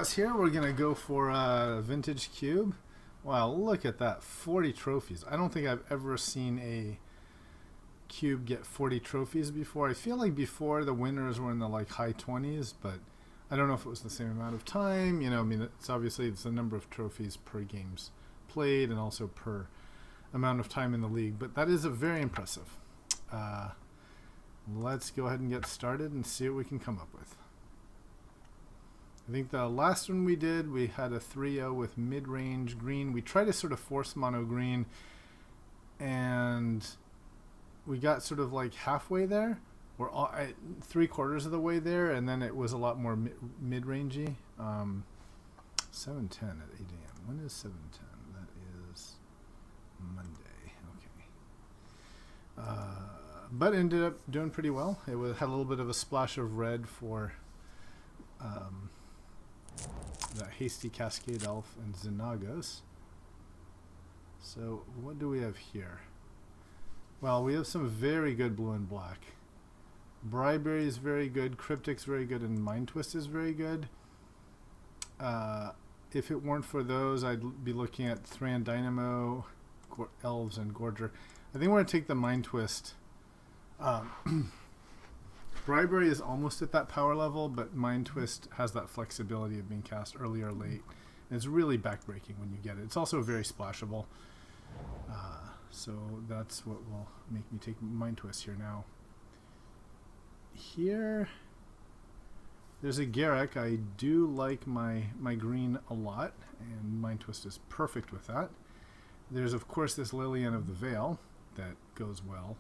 Mtgas here. We're gonna go for a vintage cube. Wow, look at that, 40 trophies. I don't think I've ever seen a cube get 40 trophies before. I feel like before the winners were in the like high 20s, but I don't know if it was the same amount of time. You know, I mean, it's obviously it's the number of trophies per games played and also per amount of time in the league, but that is a very impressive. Let's go ahead and get started and see what we can come up with. I think the last one we did, we had a 3-0 with mid-range green. We tried to sort of force mono green, and we got sort of like halfway there. We're all, 3/4 of the way there, and then it was a lot more mid-rangey. 7:10 at 8 a.m. When is 7:10? That is Monday. Okay. But ended up doing pretty well. It had a little bit of a splash of red for that Hasty Cascade Elf and Xenagos. So what do we have here? Well, we have some very good blue and black. Bribery is very good, Cryptic's very good, and Mind Twist is very good. If it weren't for those, I'd be looking at Thran Dynamo, Elves, and Gorger. I think we're going to take the Mind Twist. Bribery is almost at that power level, but Mind Twist has that flexibility of being cast early or late. And it's really backbreaking when you get it. It's also very splashable. So that's what will make me take Mind Twist here now. Here, there's a Garrick. I do like my green a lot, and Mind Twist is perfect with that. There's, of course, this Lillian of the Veil that goes well.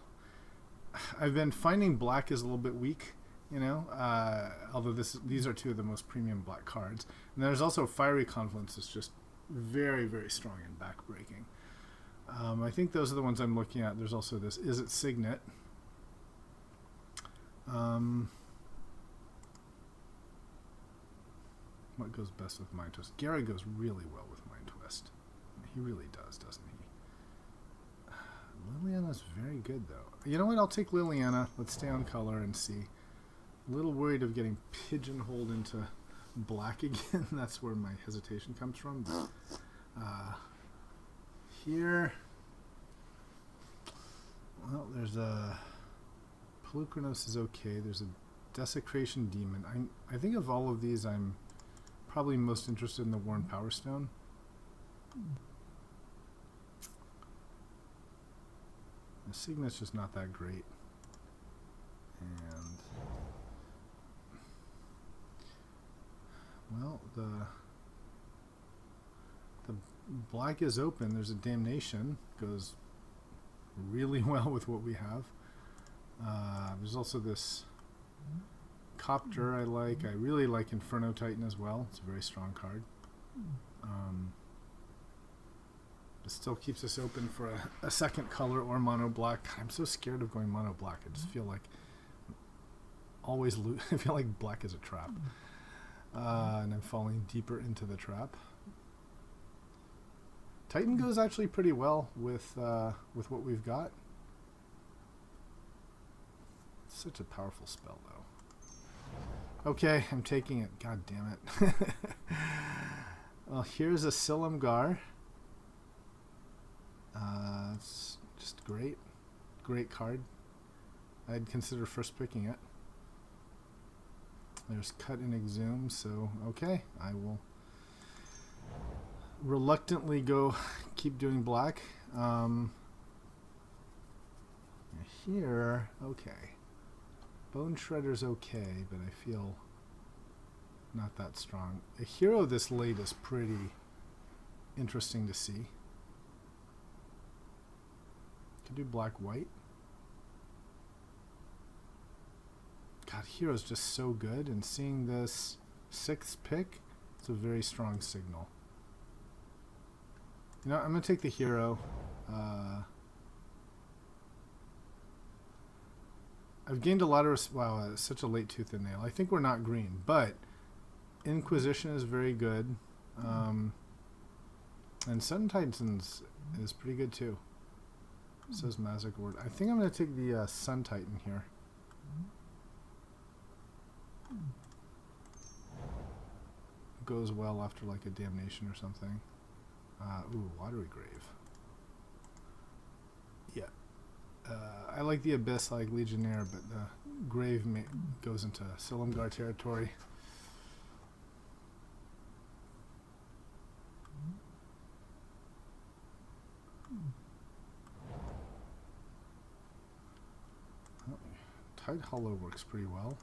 I've been finding black is a little bit weak, you know, although these are two of the most premium black cards. And there's also Fiery Confluence that's just very, very strong and backbreaking. I think those are the ones I'm looking at. There's also this Is It Signet. What goes best with Mind Twist? Gary goes really well with Mind Twist. He really does, doesn't he? Liliana's very good, though. You know what? I'll take Liliana. Let's stay on color and see. A little worried of getting pigeonholed into black again. That's where my hesitation comes from. But, here, well, there's a Pelucranos is okay. There's a Desecration Demon. I think of all of these, I'm probably most interested in the Worn Power Stone. The Signet's just not that great. And, well, the black is open. There's a Damnation. Goes really well with what we have. There's also this Copter I like. I really like Inferno Titan as well. It's a very strong card. It still keeps us open for a second color or mono black. I'm so scared of going mono black. I just feel like always I feel like black is a trap. And I'm falling deeper into the trap. Titan goes actually pretty well with what we've got. It's such a powerful spell, though. Okay, I'm taking it. God damn it. Well, here's a Silumgar. It's just great. Great card. I'd consider first picking it. There's Cut and Exhume, so okay. I will reluctantly keep doing black. Here, okay. Bone Shredder's okay, but I feel not that strong. A hero this late is pretty interesting to see. Could do black-white. God, hero's just so good, and seeing this 6th pick, it's a very strong signal. You know, I'm going to take the hero. I've gained a lot of... Wow, such a late tooth and nail. I think we're not green, but Inquisition is very good. And Sun Titans is pretty good, too. So is Magic Word. I think I'm going to take the Sun Titan here. goes well after like a damnation or something. Ooh, watery grave. Yeah. I like the abyss like Legionnaire, but the grave goes into Silumgar territory. Tide Hollow works pretty well.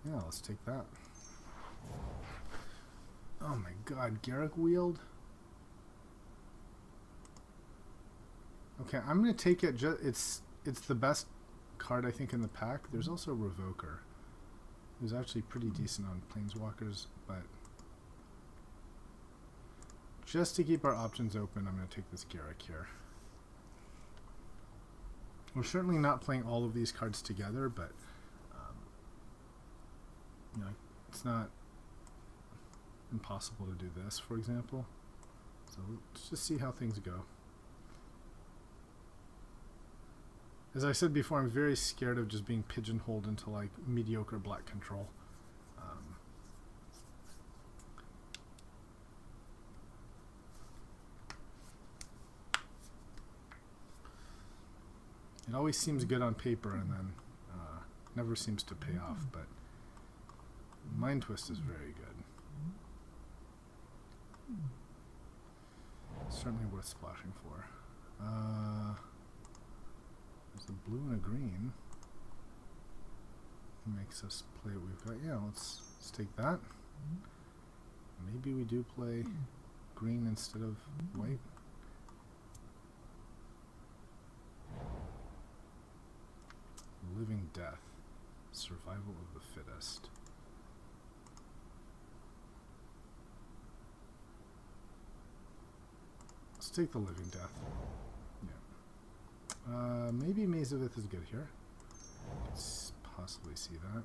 Yeah, let's take that. Oh my god, Garrick Wield? Okay, I'm going to take it. It's the best card, I think, in the pack. There's also Revoker, who's actually pretty decent on Planeswalkers, but just to keep our options open, I'm going to take this Garrick here. We're certainly not playing all of these cards together, but you know, it's not impossible to do this, for example. So let's just see how things go. As I said before, I'm very scared of just being pigeonholed into like mediocre black control. It always seems good on paper and then never seems to pay off, but Mind Twist is very good. Certainly worth splashing for. There's a blue and a green. Makes us play what we've got. Yeah, let's take that. Maybe we do play green instead of white. Living Death. Survival of the Fittest. Let's take the Living Death. Yeah. Maybe Maze of Ith is good here. Let's possibly see that.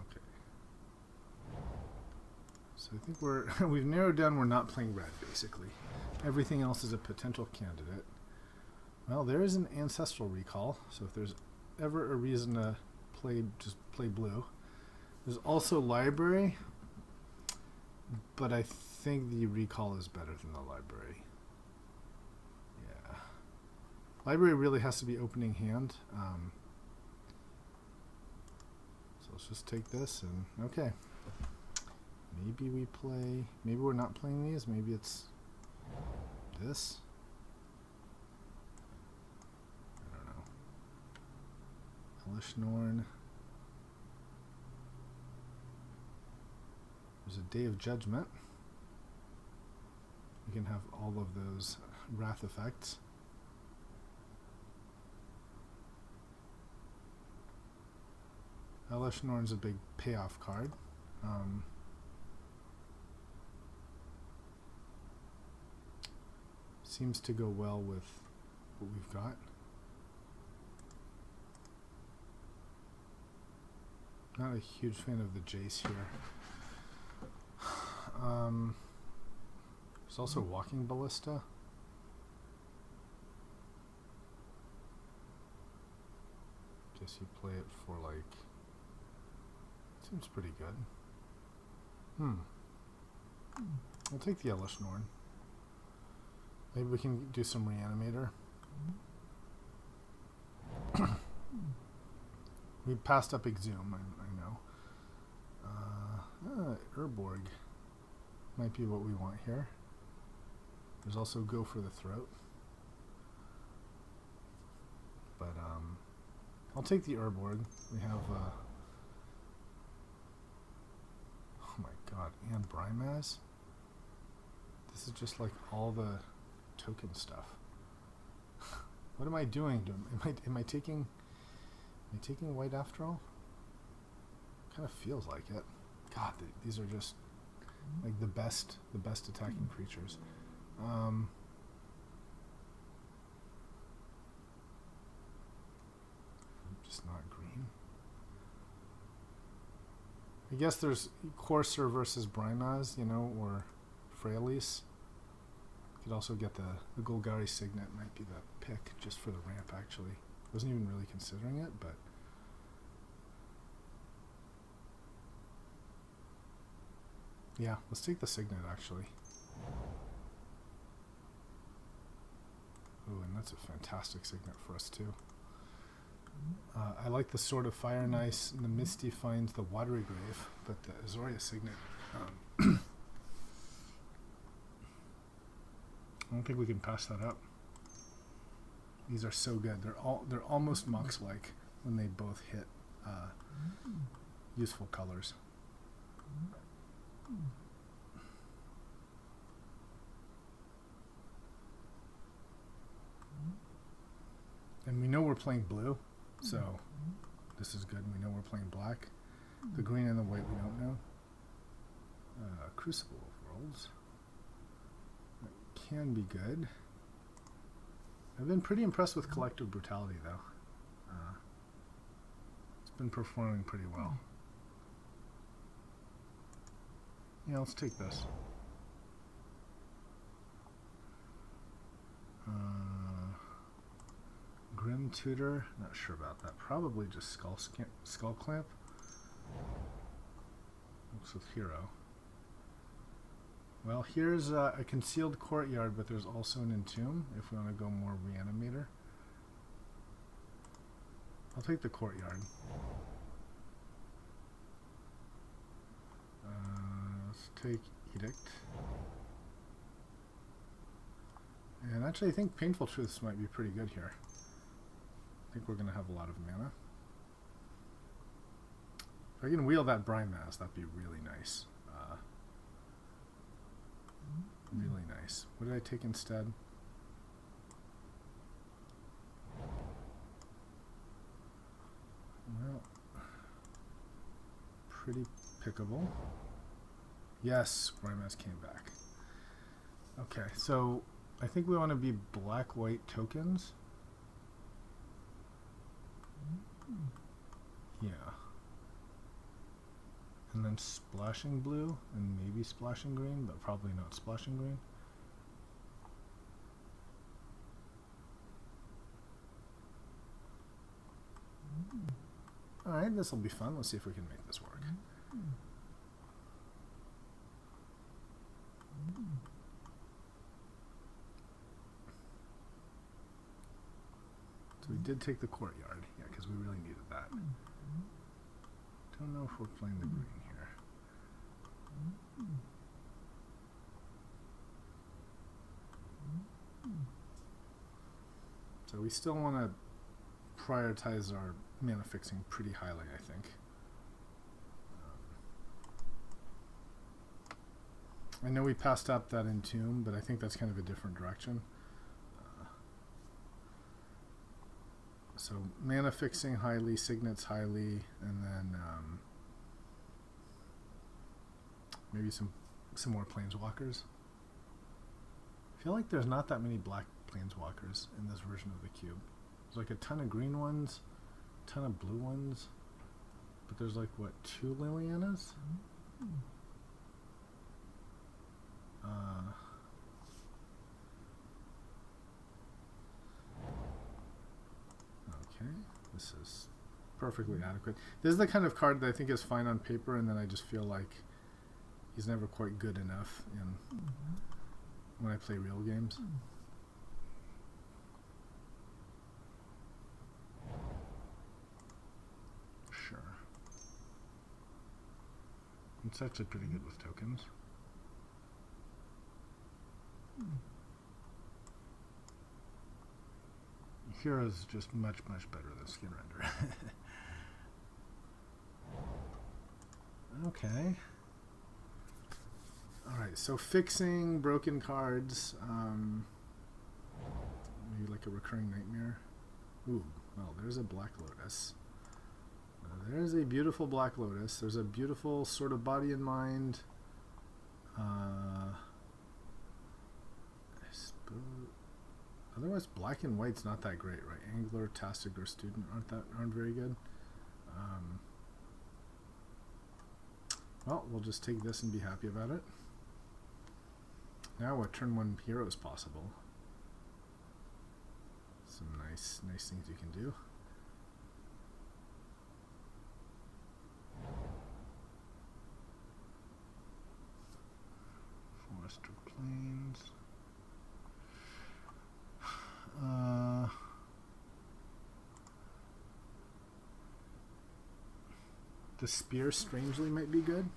Okay. So I think we've narrowed down we're not playing red, basically. Everything else is a potential candidate. Well, there is an Ancestral Recall, so if there's ever a reason to just play blue. There's also Library, but I think the Recall is better than the Library. Yeah. Library really has to be opening hand. So let's just take this and, okay. Maybe we play, maybe we're not playing these, maybe it's this. Elish Norn. There's a Day of Judgment. We can have all of those wrath effects. Elish Norn's a big payoff card. Seems to go well with what we've got. Not a huge fan of the Jace here. There's also Walking Ballista. Guess you play it for like... Seems pretty good. I'll take the Elish Norn. Maybe we can do some Reanimator. We passed up Exhume, I know. Urborg might be what we want here. There's also Go for the Throat. But I'll take the Urborg. We have oh my god, and Brimaz. This is just like all the token stuff. What am I doing? Am I taking white after all? Kind of feels like it. God, these are just like the best attacking creatures. Just not green. I guess there's Courser versus Brimaz, you know, or Freyalise. Could also get the Golgari Signet, might be the pick just for the ramp, actually. Wasn't even really considering it, but Yeah, let's take the Signet actually. Ooh, and that's a fantastic Signet for us too. I like the Sword of Fire and Ice, and the Misty finds the Watery Grave, but the Azoria Signet, I don't think we can pass that up. These are so good. They're almost Mox-like when they both hit useful colors. And we know we're playing blue, so this is good. We know we're playing black. The green and the white we don't know. Crucible of Worlds. That can be good. I've been pretty impressed with Collective Brutality, though. It's been performing pretty well. Yeah, let's take this. Grim Tutor, not sure about that. Probably just Skull Clamp. Looks with Hero. Well, here's a Concealed Courtyard, but there's also an Entomb if we want to go more Reanimator. I'll take the Courtyard. Let's take Edict. And actually, I think Painful Truths might be pretty good here. I think we're going to have a lot of mana. If I can wheel that Brine Mass, that'd be really nice. Really nice. What did I take instead? Well, pretty pickable. Yes, Brine Mass came back. Okay, so I think we want to be black-white tokens. Yeah. And then splashing blue and maybe splashing green, but probably not splashing green. Alright, this will be fun. Let's see if we can make this work. So we did take the Courtyard, yeah, because we really needed that. Don't know if we're playing the green here. So we still want to prioritize our mana fixing pretty highly, I think. I know we passed up that Entomb, but I think that's kind of a different direction. So mana fixing highly, signets highly, and then maybe some more planeswalkers. I feel like there's not that many black planeswalkers in this version of the cube. There's like a ton of green ones, a ton of blue ones, but there's like what, 2 Lilianas? Okay, this is perfectly adequate. This is the kind of card that I think is fine on paper, and then I just feel like he's never quite good enough in when I play real games. Sure. It's actually pretty good with tokens. Hero's just much better than Skin Render. Okay. Alright, so fixing broken cards. Maybe like a Recurring Nightmare. Ooh, well, there's a Black Lotus. There's a beautiful Black Lotus. There's a beautiful Sort of Body and Mind. I suppose. Otherwise, black and white's not that great, right? Angler, Tastic, or Student aren't very good. Well, we'll just take this and be happy about it. Now, what turn 1 hero is possible? Some nice things you can do. The spear strangely might be good.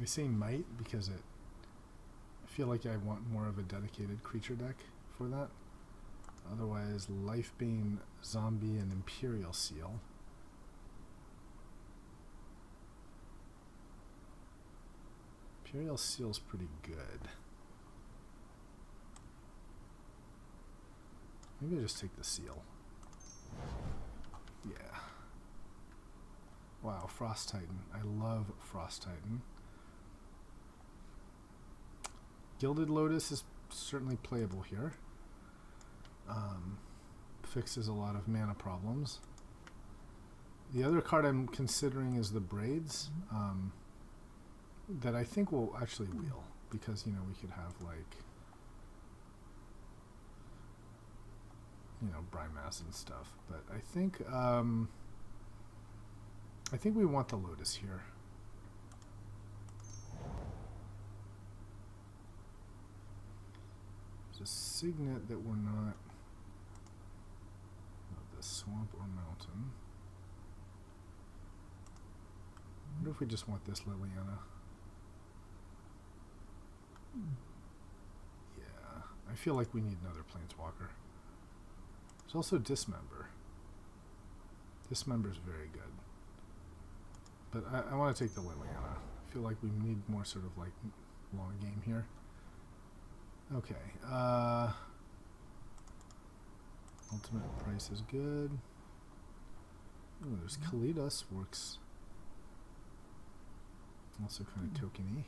I say might because I feel like I want more of a dedicated creature deck for that. Otherwise, Lifebane, Zombie, and Imperial Seal. Imperial Seal's pretty good. Maybe I just take the Seal. Yeah. Wow, Frost Titan. I love Frost Titan. Gilded Lotus is certainly playable here. Fixes a lot of mana problems. The other card I'm considering is the Braids, that I think will actually wheel, because, you know, we could have, like, you know, Brymass and stuff. But I think we want the Lotus here. There's a Signet that we're not. The Swamp or Mountain. I wonder if we just want this Liliana. Yeah, I feel like we need another Planeswalker. There's also Dismember. Dismember's very good. But I want to take the Liliana. I feel like we need more sort of like long game here. Okay. Ultimate Price is good. Ooh, there's Kalidas, works. Also kind of tokeny.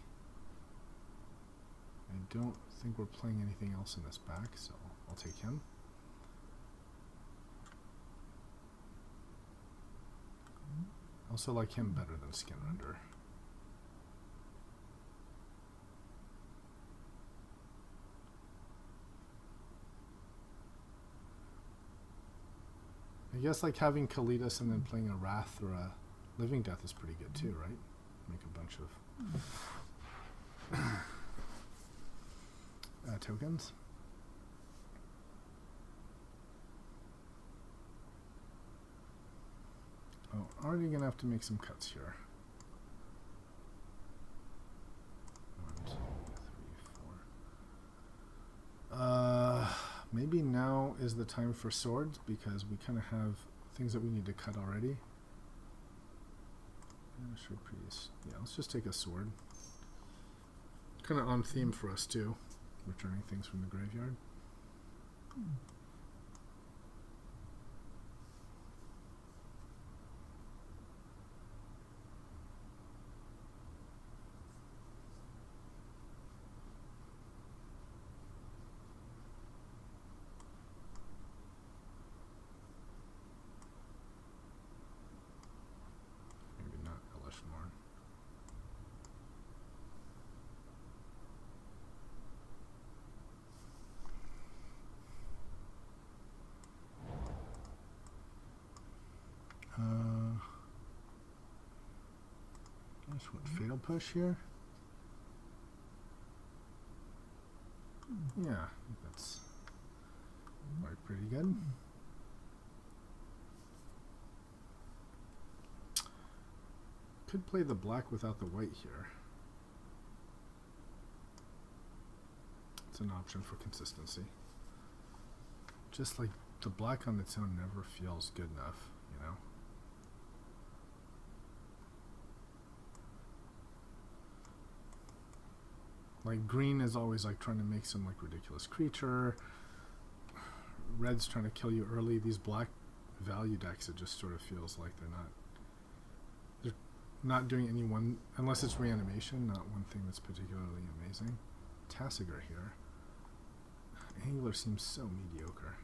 I don't think we're playing anything else in this back, so I'll take him. Also like him better than Skinrender. I guess like having Kalidas and then playing a Wrath or a Living Death is pretty good too, right? Make a bunch of tokens. Oh, already gonna have to make some cuts here. 1, 2, 3, 4. Maybe now is the time for swords, because we kind of have things that we need to cut already. Priest. Yeah, let's just take a sword. Kind of on theme for us too, returning things from the graveyard. What, Fatal Push here? Yeah, I think that's pretty good. Could play the black without the white here. It's an option for consistency. Just like the black on its own never feels good enough, you know? Like green is always like trying to make some like ridiculous creature. Red's trying to kill you early. These black value decks, it just sort of feels like they're not doing any one, unless it's reanimation, not one thing that's particularly amazing. Tassiger here. Angler seems so mediocre.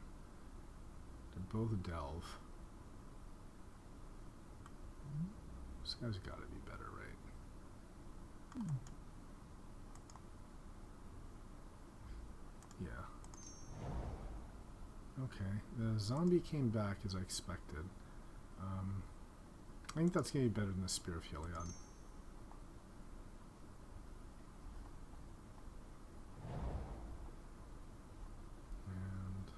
They're both delve. This guy's got to be better, right? Yeah. Okay, the zombie came back as I expected. I think that's going to be better than the Spear of Heliod. And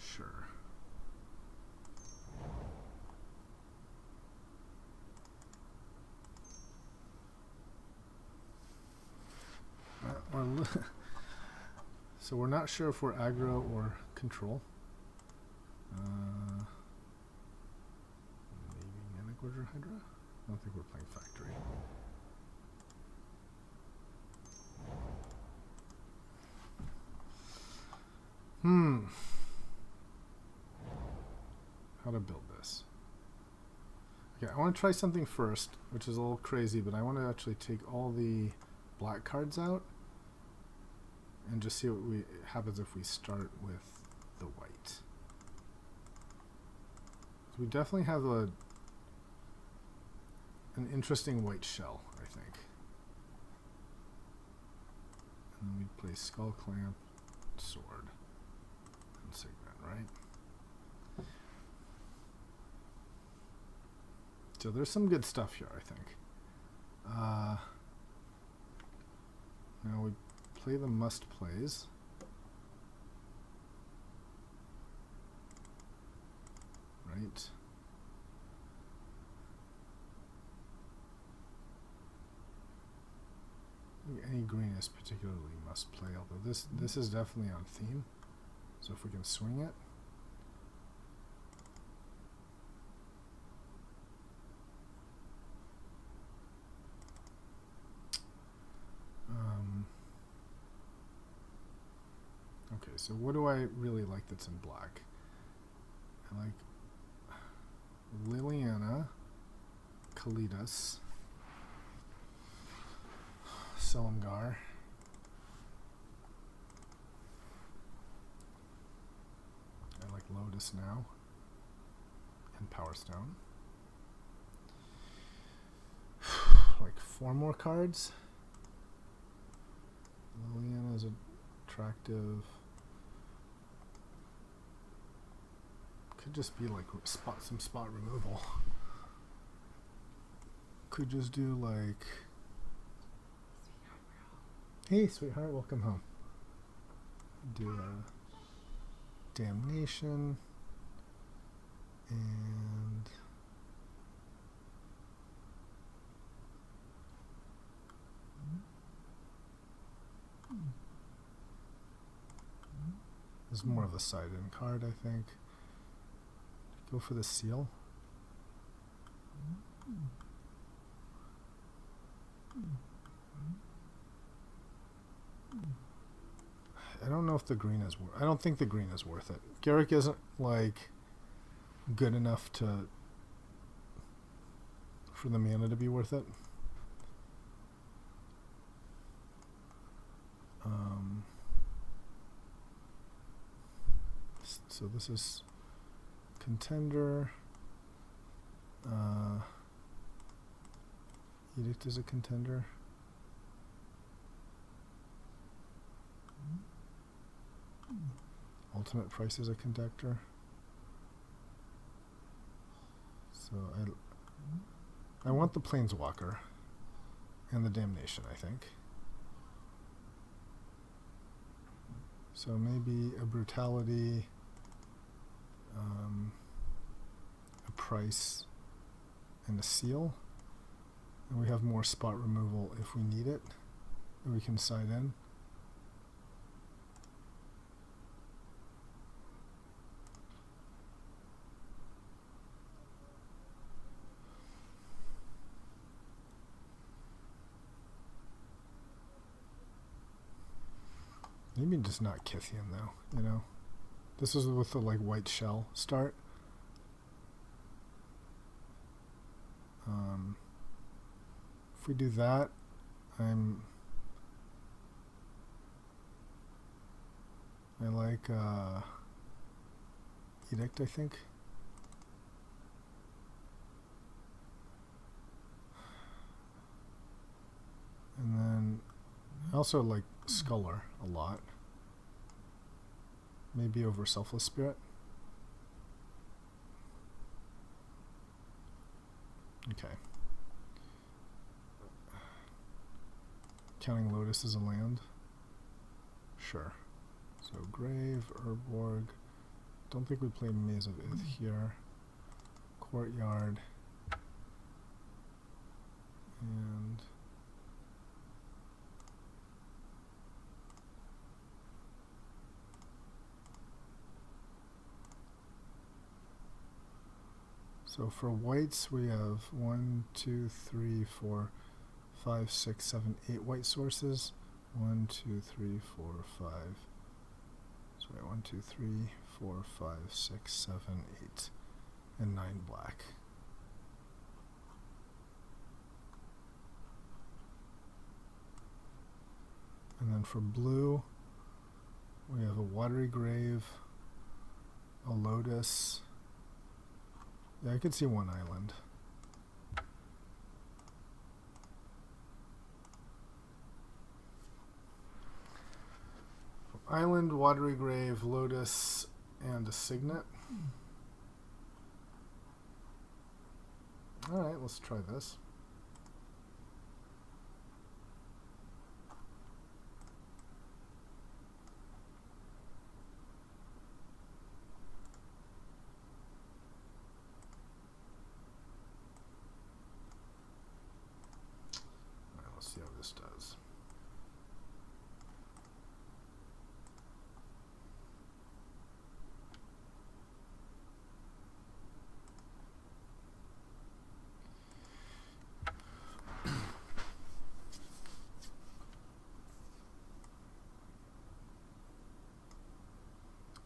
sure. So we're not sure if we're aggro or control. Maybe Nanogorger Hydra? I don't think we're playing factory. How to build this. Okay, I want to try something first, which is a little crazy, but I want to actually take all the black cards out and just see what happens if we start with the white. So we definitely have an interesting white shell, I think. And then we play Skull Clamp, Sword, and Signet, right? So there's some good stuff here, I think. Now we play the must plays. Right. Any green is particularly must play, although this is definitely on theme. So if we can swing it. Okay, so what do I really like that's in black? I like Liliana, Kalidas, Silumgar, I like Lotus now, and Power Stone. Like 4 more cards. Liliana is attractive. Could just be like some spot removal. Could just do like, hey sweetheart, welcome home. Do a Damnation and this is more of a side-in card, I think. Go for the seal. I don't know if the green is I don't think the green is worth it. Garrick isn't like good enough for the mana to be worth it. So this is Contender. Edict is a contender. Ultimate Price is a conductor. So I want the Planeswalker and the Damnation, I think. So maybe a Brutality, a Price, and a Seal. And we have more spot removal if we need it, that we can side in. Maybe just not Kithian though, you know. This is with the like white shell start. If we do that, I like Edict, I think. And then I also like Sculler a lot. Maybe over Selfless Spirit. Okay. Counting Lotus as a land? Sure. So Grave, Urborg. Don't think we played Maze of Ith here. Courtyard. And So for whites, we have 1, 2, 3, 4, 5, 6, 7, 8 white sources. 1, 2, 3, 4, 5. Sorry, 1, 2, 3, 4, 5, 6, 7, 8, and 9 black. And then for blue, we have a watery grave, a lotus. Yeah, I could see one island. Island, watery grave, lotus, and a signet. All right, let's try this. All right, let's see how this does.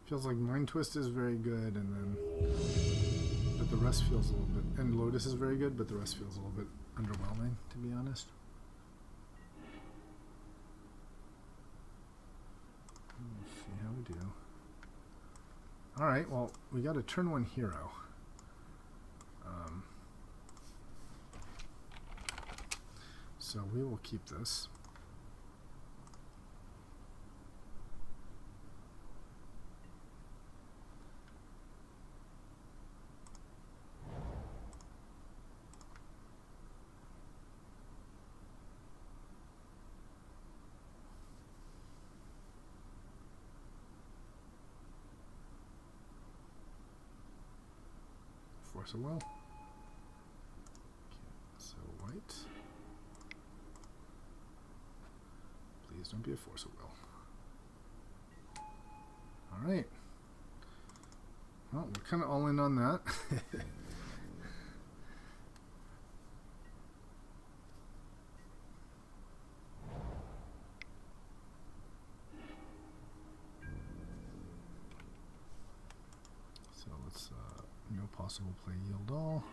Feels like Mind Twist is very good, and then, but the rest feels a little bit, and Lotus is very good, but the rest feels a little bit underwhelming, to be honest. Let's see how we do. All right, well, we got a turn 1 hero. So we will keep this. Force of Will. Okay, so white. Please don't be a Force of Will. All right. Well, we're kind of all in on that. So let's no possible play yield all.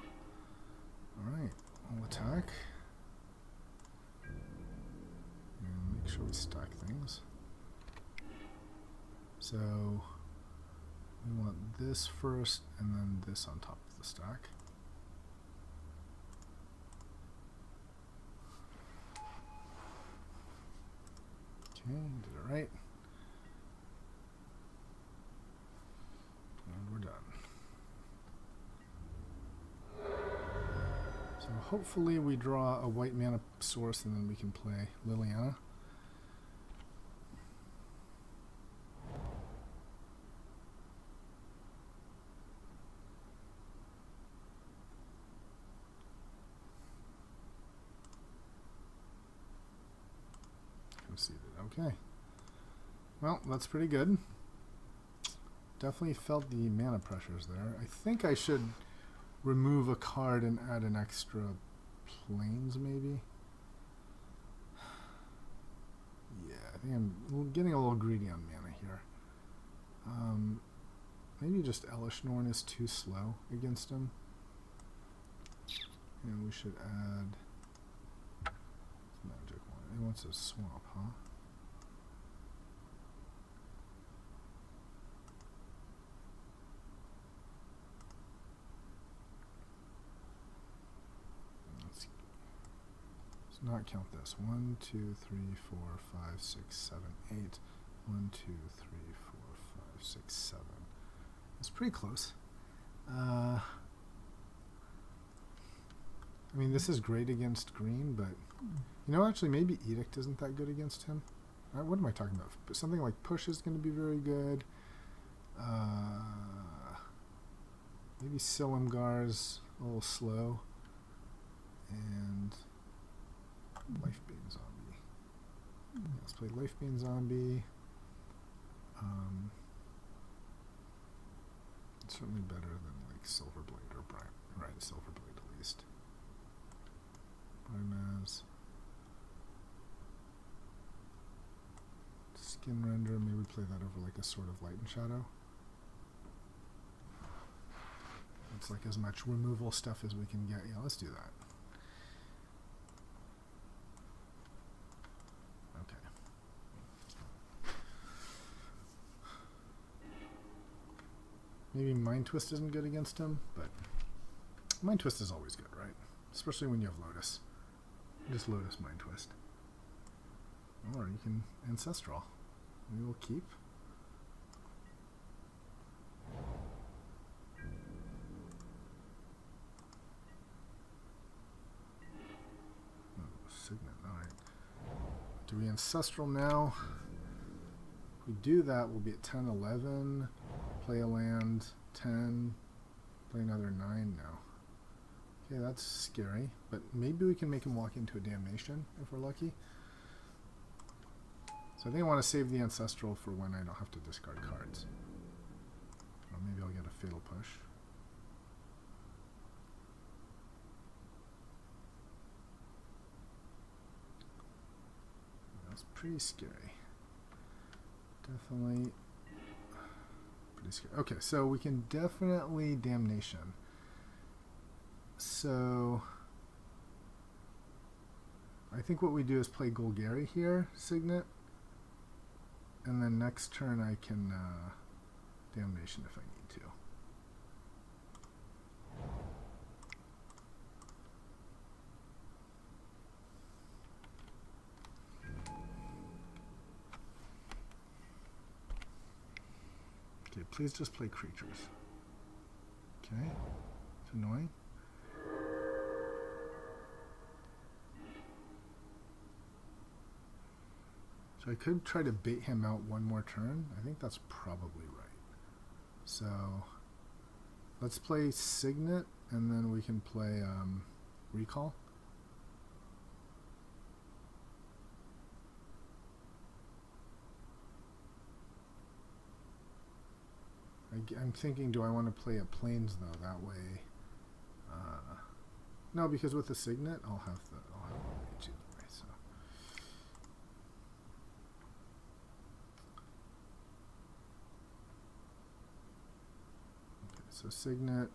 All right, we'll attack. And make sure we stack things. So we want this first and then this on top of the stack. Okay, did it right. And we're done. So hopefully we draw a white mana source and then we can play Liliana. Conceded. Okay. Well, that's pretty good. Definitely felt the mana pressures there. I think I should remove a card and add an extra planes, maybe. Yeah, I think I'm getting a little greedy on mana here. Maybe just Elish Norn is too slow against him. And we should add magic one. He wants a swamp, huh? Not count this. 1, 2, 3, 4, 5, 6, 7, 8. 1, 2, 3, 4, 5, 6, 7. It's pretty close. I mean, this is great against green, but you know, actually, maybe Edict isn't that good against him. What am I talking about? Something like Push is going to be very good. Maybe Silumgar's a little slow, and Lifebane Zombie. Yeah, let's play Lifebane Zombie. It's certainly better than like Silverblade or Brian. Right. Skin render, maybe play that over like a sort of light and shadow. It's like as much removal stuff as we can get. Yeah, let's do that. Okay. Maybe Mind Twist isn't good against him, but Mind Twist is always good, right? Especially when you have Lotus. Just Lotus Mind Twist. Or you can Ancestral. We will keep. Signet, alright. Do we Ancestral now? If we do that, we'll be at 10, 11. Play a land, 10. Play another 9 now. Okay, that's scary. But maybe we can make him walk into a Damnation if we're lucky. So I think I want to save the Ancestral for when I don't have to discard cards. Or maybe I'll get a Fatal Push. That's pretty scary. Definitely pretty scary. Okay, so we can definitely Damnation. So I think what we do is play Golgari here, Signet. And then next turn I can Damnation if I need to. Okay, please just play creatures. Okay, it's annoying. So I could try to bait him out one more turn. I think that's probably right. So let's play Signet, and then we can play Recall. I'm thinking, do I want to play a Plains though? That way, no, because with the Signet, I'll have one of each either way. So. So Signet,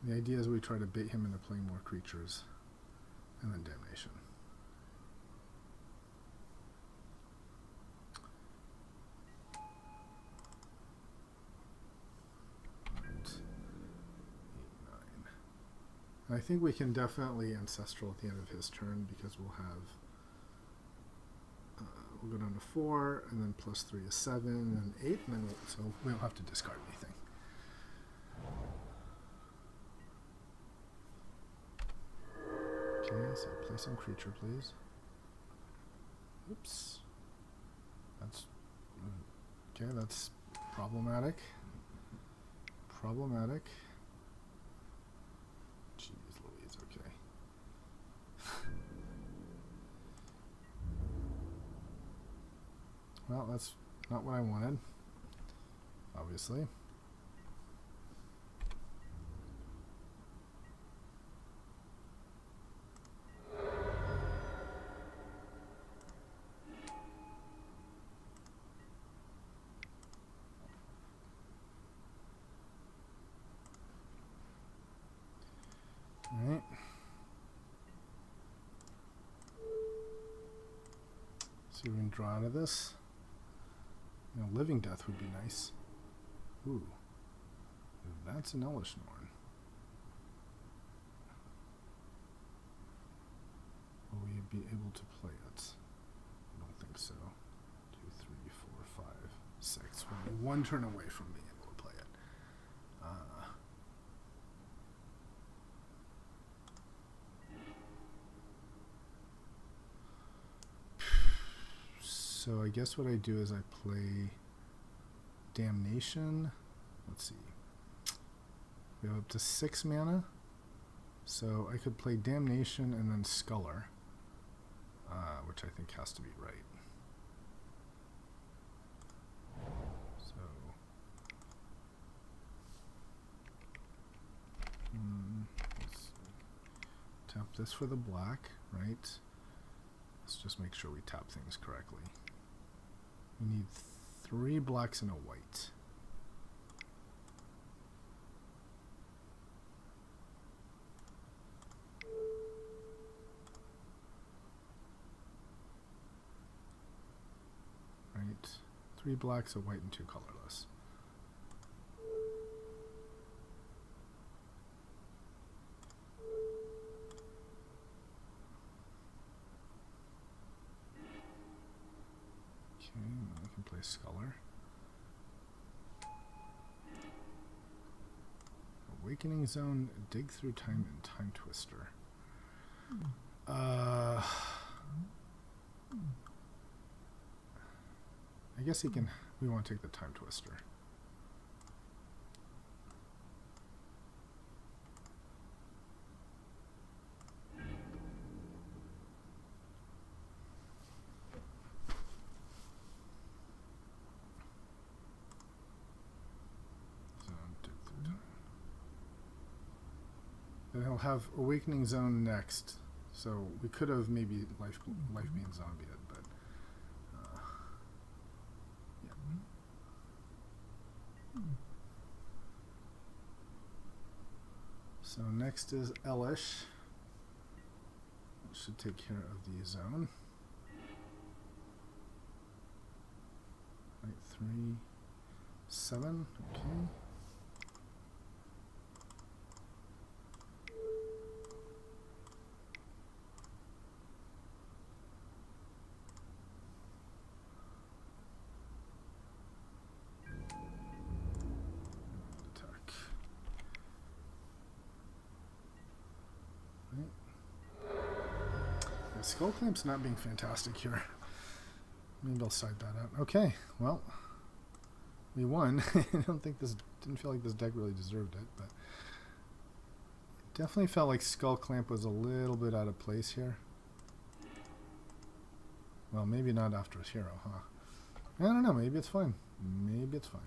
the idea is we try to bait him into playing more creatures, and then Damnation. Right. 8, 9. I think we can definitely Ancestral at the end of his turn because we'll have, we'll go down to 4, and then plus 3 is 7, and 8, and then so we don't have to discard anything. Okay, so play some creature, please. Oops. That's okay. That's problematic. Problematic. Jeez Louise. Okay. Well, that's not what I wanted. Obviously. Alright. See if we can draw out of this. You know, Living Death would be nice. Ooh. That's an Elishnorn. Will we be able to play it? I don't think so. 2, 3, 4, 5, 6. We'll be one turn away from being able to play it. So I guess what I do is I play Damnation. Let's see. We have up to 6 mana. So I could play Damnation and then Sculler, which I think has to be right. So let's tap this for the black, right? Let's just make sure we tap things correctly. We need 3 blacks and a white. Right. 3 blacks, a white, and 2 colorless. Okay, now we can play Sculler. Awakening Zone, Dig Through Time, and Time Twister. I guess he can. We want to take the Time Twister. So dig through time. Then he'll have Awakening Zone next. So we could have maybe life being zombie it, but yeah. So next is Elish. Should take care of the zone. Right, 3, 7. Okay. Attack. Right. Yeah, Skull Clamp's not being fantastic here. Maybe I'll side that out. Okay, well, we won. I didn't feel like this deck really deserved it, but it definitely felt like Skull Clamp was a little bit out of place here. Well, maybe not after his hero, huh? I don't know, maybe it's fine. Maybe it's fine.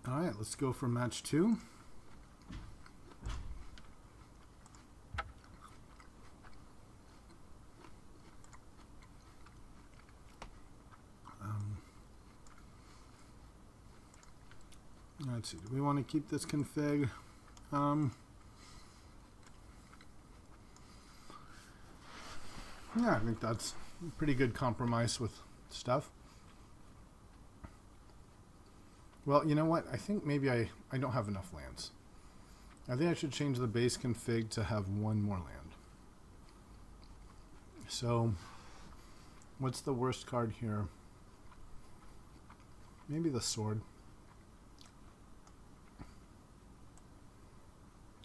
Alright, let's go for match 2. Let's see, do we want to keep this config? Yeah, I think that's a pretty good compromise with stuff. Well, you know what? I think maybe I don't have enough lands. I think I should change the base config to have 1 more land. So, what's the worst card here? Maybe the sword.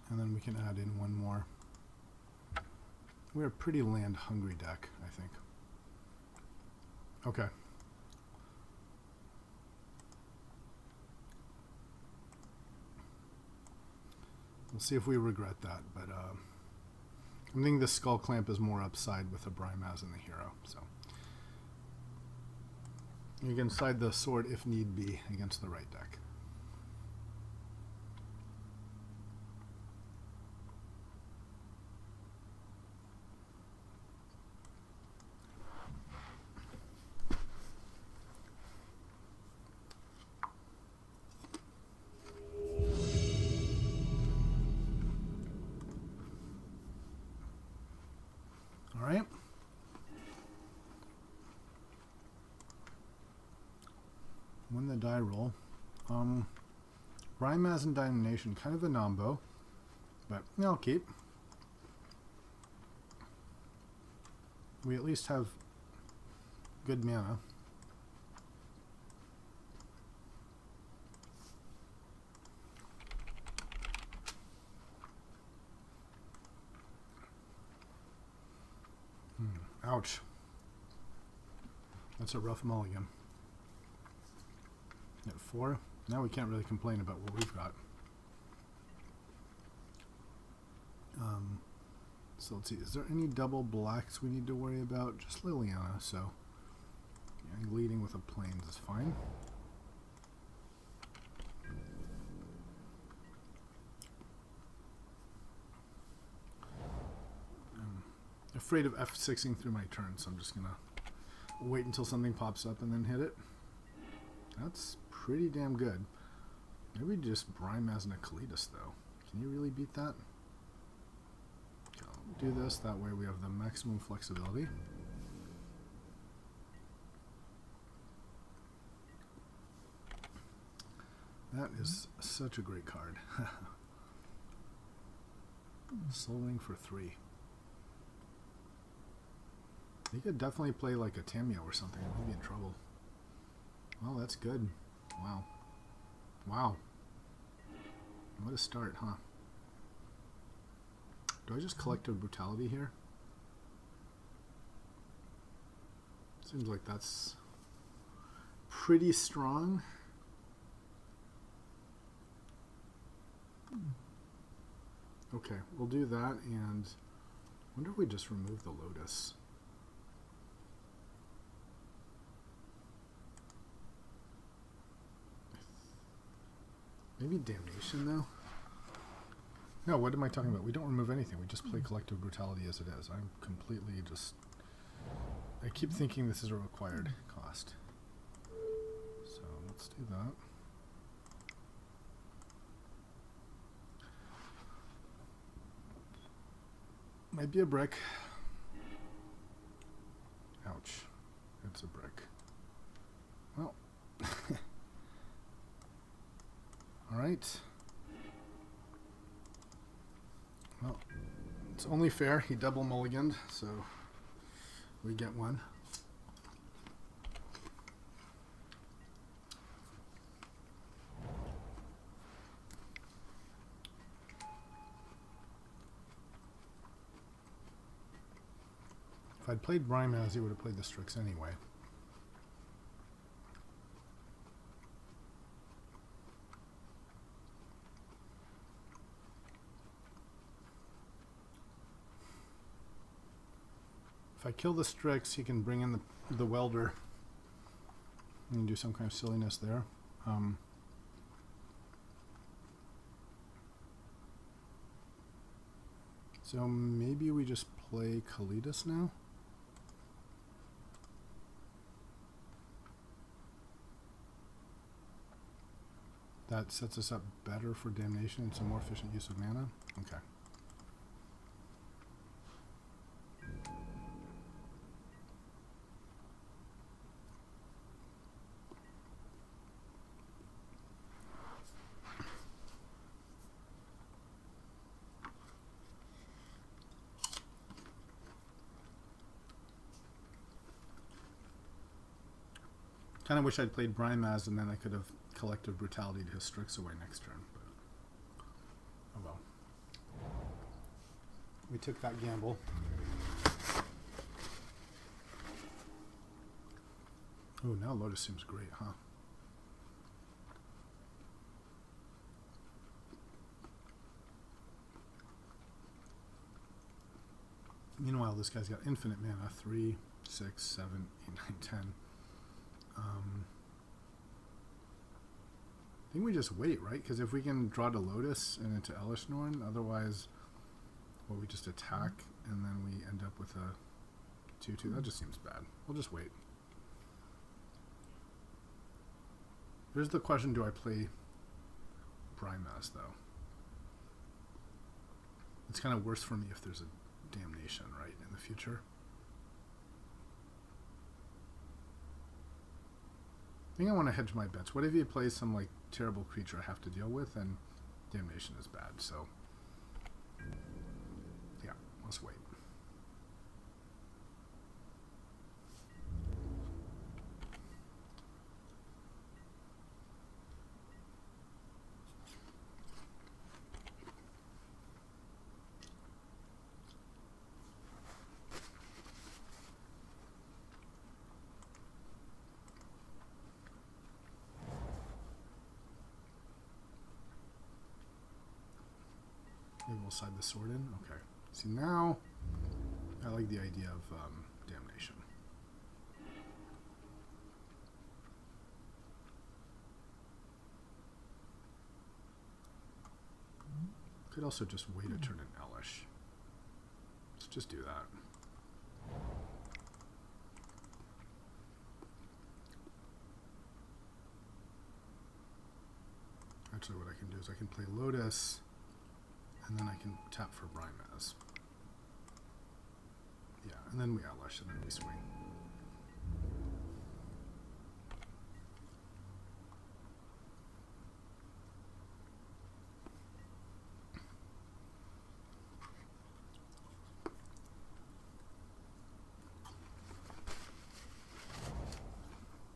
And then we can add in 1 more. We're a pretty land-hungry deck, I think. Okay. We'll see if we regret that, but I think the Skull Clamp is more upside with the Brimaz and the hero, so. You can side the sword if need be against the right deck. Alright. Win the die roll. Rymaz and Domination, kind of a nombo, but I'll keep. We at least have good mana. Ouch. That's a rough mulligan. At 4. Now we can't really complain about what we've got. So let's see. Is there any double blacks we need to worry about? Just Liliana, so yeah, leading with a plains is fine. afraid of F6ing through my turn, so I'm just going to wait until something pops up and then hit it. That's pretty damn good. Maybe just Brime as an Kalidas, though. Can you really beat that? Okay, I'll do this. That way we have the maximum flexibility. That is such a great card. Soul Ring for 3. You could definitely play like a Tameo or something. I'd be in trouble. Well, that's good. Wow. Wow. What a start, huh? Do I just Collective Brutality here? Seems like that's pretty strong. Okay, we'll do that, and I wonder if we just remove the Lotus. Maybe Damnation, though? No, what am I talking about? We don't remove anything. We just play Collective Brutality as it is. I'm completely just... I keep thinking this is a required cost. So let's do that. Might be a brick. Ouch. It's a brick. Well. Alright. Well, it's only fair. He double mulliganed, so we get one. If I'd played Brime as, he would have played the Strix anyway. If I kill the Strix, he can bring in the Welder and do some kind of silliness there. So maybe we just play Kalidas now? That sets us up better for Damnation and some more efficient use of mana? Okay. Kind of wish I'd played Brime as, and then I could have Collective Brutality to his Strix away next turn. But oh well. We took that gamble. Oh, now Lotus seems great, huh? Meanwhile, this guy's got infinite mana. 3, 6, 7, 8, 9, 10. I think we just wait, right? Because if we can draw to Lotus and into Elesh Norn, otherwise, well, we just attack and then we end up with a 2-2. That just seems bad. We'll just wait. Here's the question, do I play Brime as, though? It's kind of worse for me if there's a Damnation, right, in the future. I think I want to hedge my bets. What if he plays some like terrible creature I have to deal with, and Damnation is bad, so yeah, let's wait. Maybe we'll side the sword in. Okay. See, now I like the idea of Damnation. Could also just wait a turn in Elesh. Let's just do that. Actually, what I can do is I can play Lotus, and then I can tap for Brimaz. Yeah, and then we Elish, and then we swing.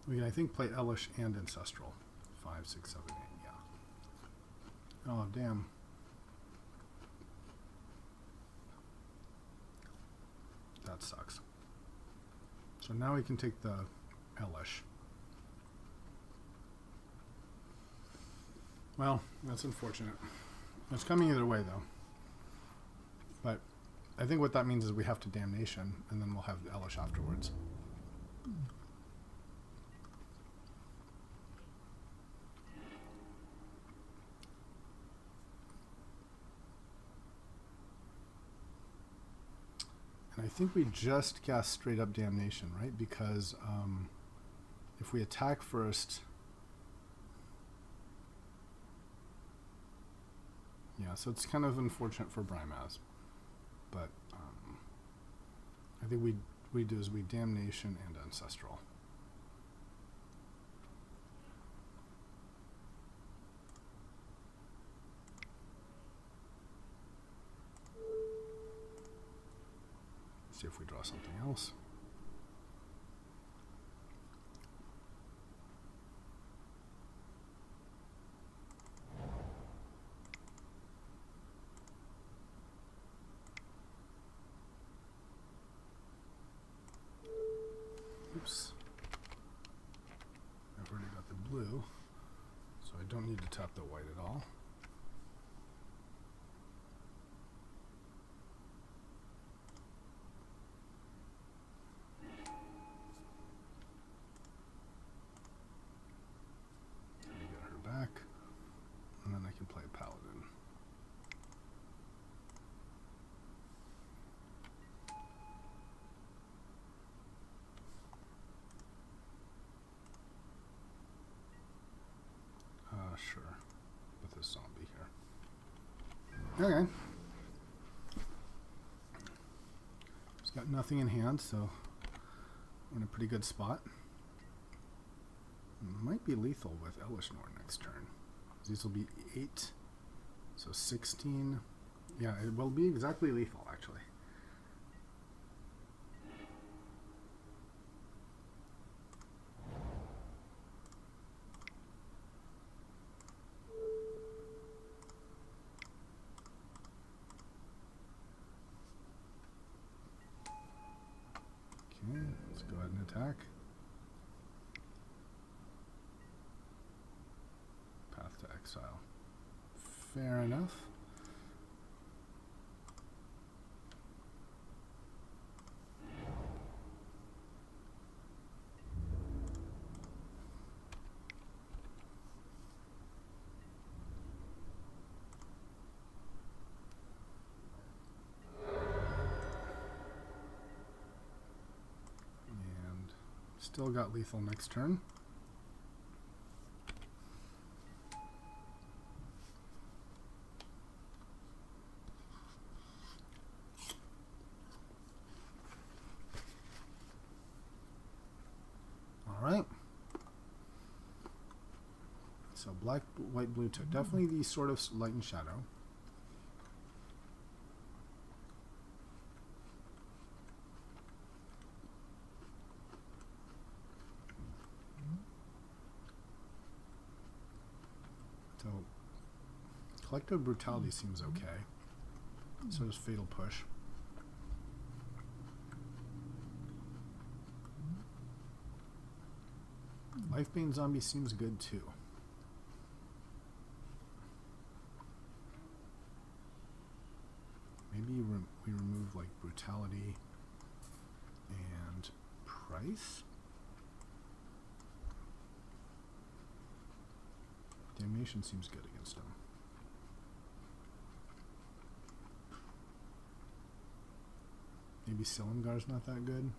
We can, I think, play Elish and Ancestral. 5, 6, 7, 8, yeah. Oh, damn. That sucks. So now we can take the Elish. Well, that's unfortunate. It's coming either way, though. But I think what that means is we have to Damnation, and then we'll have Elish afterwards. And I think we just cast straight up Damnation, right? Because if we attack first... Yeah, so it's kind of unfortunate for Brimaz. But I think we do is we Damnation and Ancestral. See if we draw something else. Oops. I've already got the blue, so I don't need to tap the white at all. And then I can play a Paladin. Sure. With this zombie here. Okay. He's got nothing in hand, so we're in a pretty good spot. Might be lethal with Elishnor next turn. These will be 8, so 16. Yeah, it will be exactly lethal, actually. Okay, let's go ahead and attack. Path to exile. Fair enough. And still got lethal next turn. Alright. So black, white, blue took definitely the sort of light and shadow. So collective brutality seems okay. So does fatal push. Lifebane zombie seems good too. Maybe we remove like brutality and price. Damnation seems good against him. Maybe Silumgar's not that good.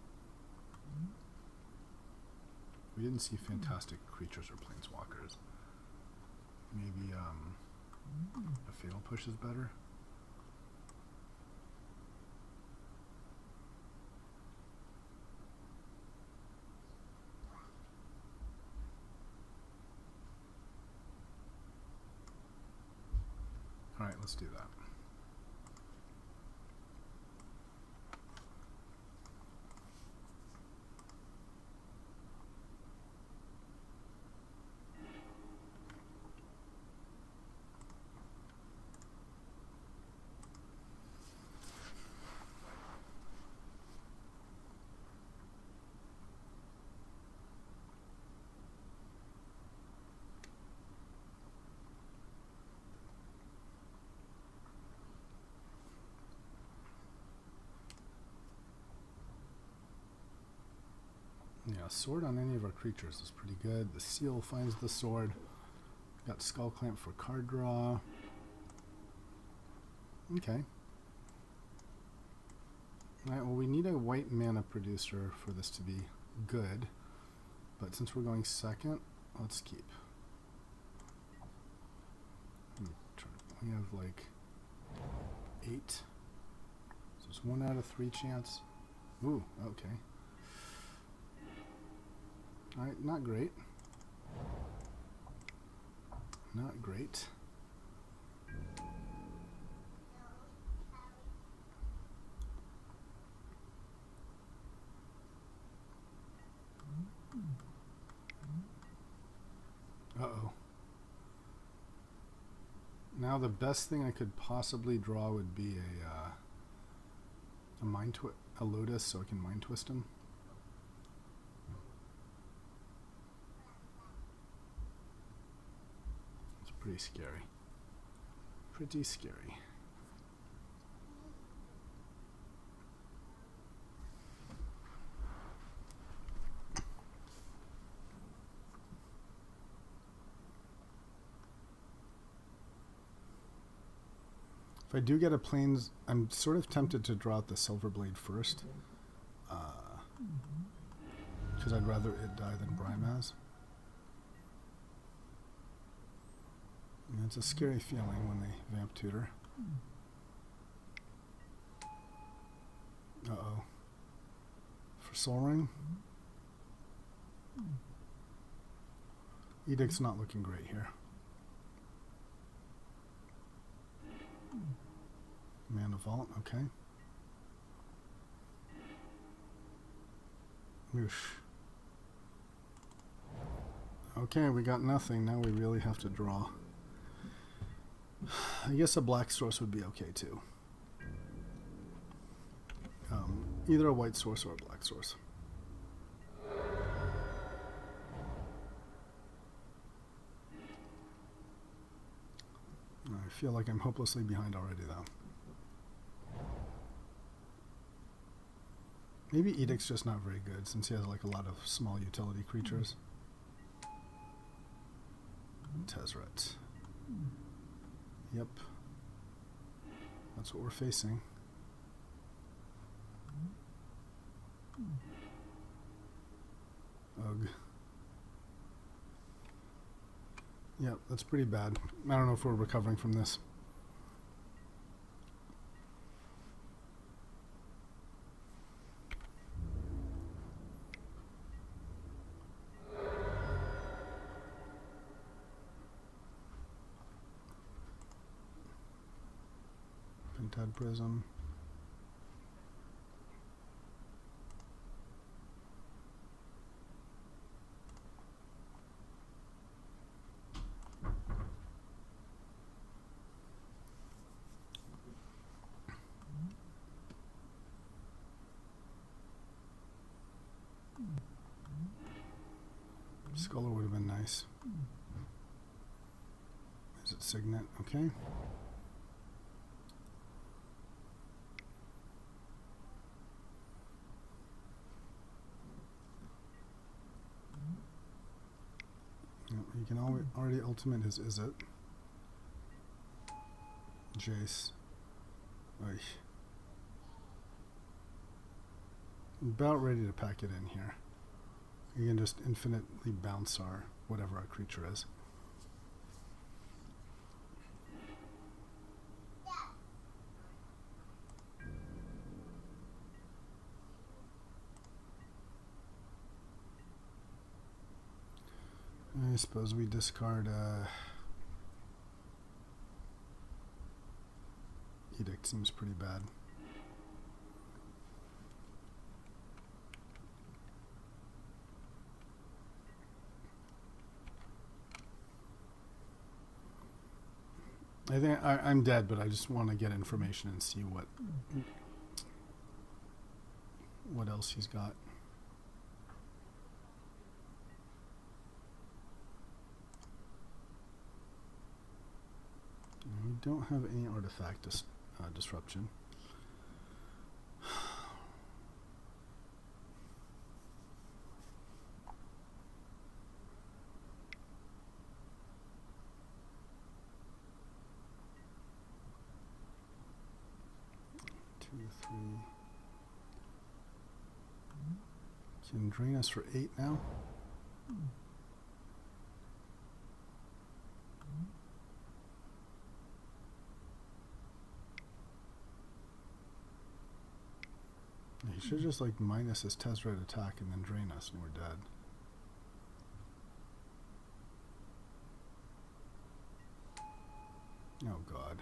We didn't see fantastic creatures or planeswalkers. maybe a fatal push is better. All right, let's do that. Yeah, sword on any of our creatures is pretty good. The seal finds the sword. Got skull clamp for card draw. Okay. Alright, well we need a white mana producer for this to be good. But since we're going second, let's keep. We have like 8. So it's 1 out of 3 chance. Ooh, okay. Alright, not great. Not great. Uh-oh. Now the best thing I could possibly draw would be a Lotus, so I can mind twist him. It's pretty scary. Pretty scary. If I do get a plains, I'm sort of tempted to draw out the Silverblade first. Because I'd rather it die than Brimaz. And it's a scary feeling when they vamp tutor. Uh-oh. For Soul Ring? Edict's not looking great here. Mana Vault, okay. Oof. Okay, we got nothing. Now we really have to draw. I guess a black source would be okay too. Either a white source or a black source. I feel like I'm hopelessly behind already though. Maybe Edict's just not very good since he has like a lot of small utility creatures. Tezzeret. Yep. That's what we're facing. Ugh. Yep, that's pretty bad. I don't know if we're recovering from this. Pentad Prism. Scholar would have been nice. Is it Signet? Okay. You can already ultimate his Is It? Jace. Oy. About ready to pack it in here. You can just infinitely bounce our whatever our creature is. I suppose we discard Edict. Seems pretty bad. I think I'm dead, but I just want to get information and see what else he's got. We don't have any artifact disruption. Can drain us for 8 now. He should just like minus his Tezzeret attack and then drain us and we're dead. Oh god.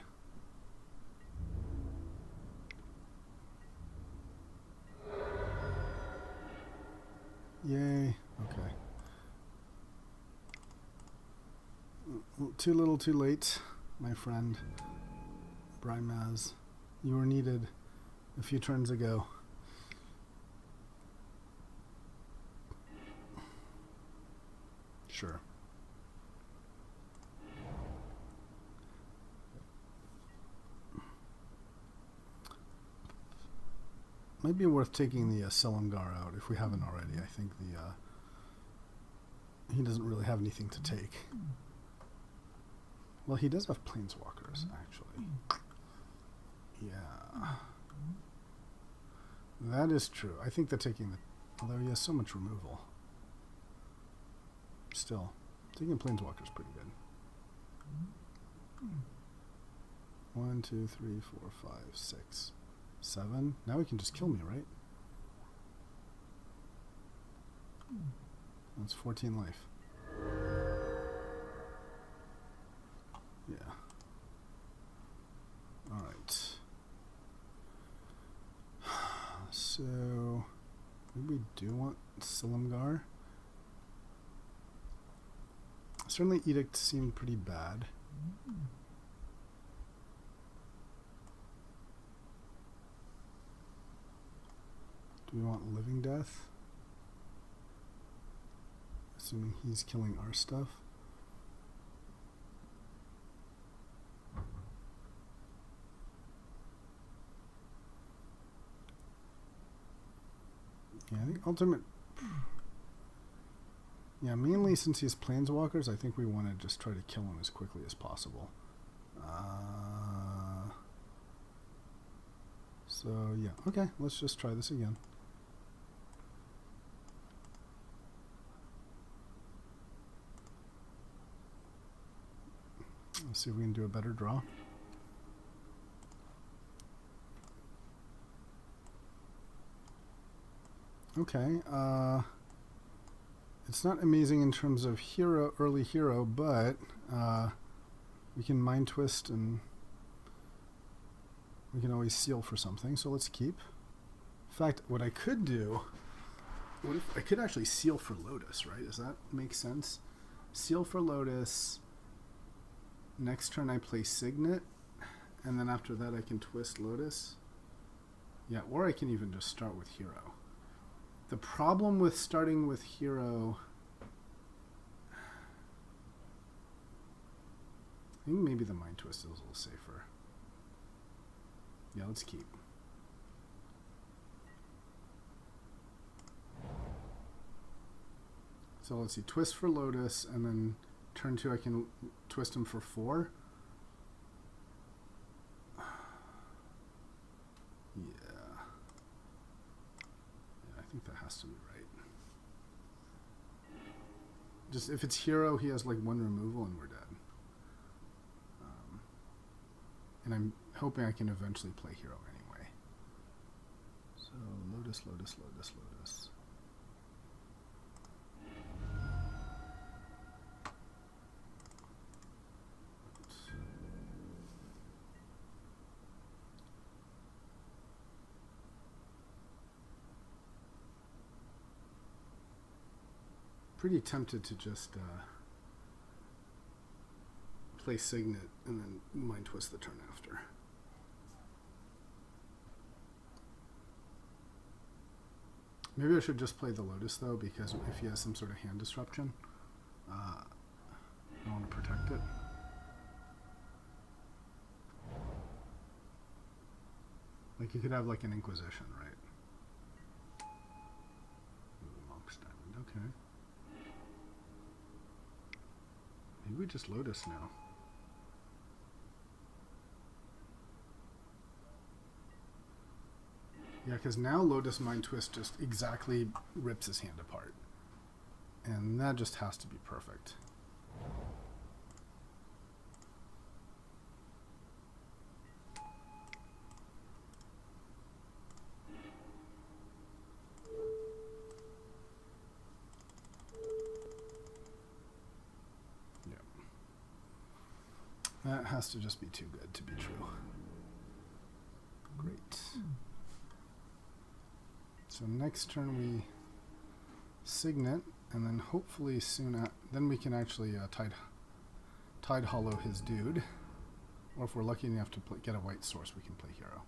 Yay. Okay. Too little, too late, my friend. Brimaz. You were needed a few turns ago. Sure. Might be worth taking the Silumgar out if we haven't already. I think he doesn't really have anything to take. Well, he does have planeswalkers, actually. Yeah. That is true. I think that taking the... Although he has so much removal. Still, taking planeswalker is pretty good. 1, 2, 3, 4, 5, 6, 7. Now he can just kill me, right? That's 14 life. Yeah. Alright. So, maybe we do want Silumgar. Certainly Edict seemed pretty bad. Do we want Living Death? Assuming he's killing our stuff. Yeah, I think ultimate... Yeah, mainly since he's planeswalkers, I think we want to just try to kill him as quickly as possible. So, yeah. Okay, let's just try this again. Let's see if we can do a better draw. Okay, it's not amazing in terms of early hero, but we can Mind Twist and we can always seal for something, so let's keep. In fact, what I could do, what if I could actually seal for Lotus, right? Does that make sense? Seal for Lotus. Next turn I play Signet, and then after that I can twist Lotus. Yeah, or I can even just start with Hero. The problem with starting with Hero... I think maybe the Mind Twist is a little safer. Yeah, let's keep. So let's see, twist for Lotus, and then turn 2 I can twist him for 4. Yeah. I think that has to be right. Just if it's Hero, he has like 1 removal and we're dead. And I'm hoping I can eventually play Hero anyway. So Lotus, Lotus, Lotus, Lotus. pretty tempted to just play Signet and then Mind Twist the turn after. Maybe I should just play the Lotus though, because if he has some sort of hand disruption, I want to protect it. Like you could have like an Inquisition, right? Monk's Diamond, okay. Maybe we just Lotus now. Yeah, because now Lotus Mind Twist just exactly rips his hand apart. And that just has to be perfect. Yeah. That has to just be too good to be true. Great. So next turn we Signet, and then hopefully soon then we can actually Tide Hollow his dude, or if we're lucky enough to get a white source, we can play Hero.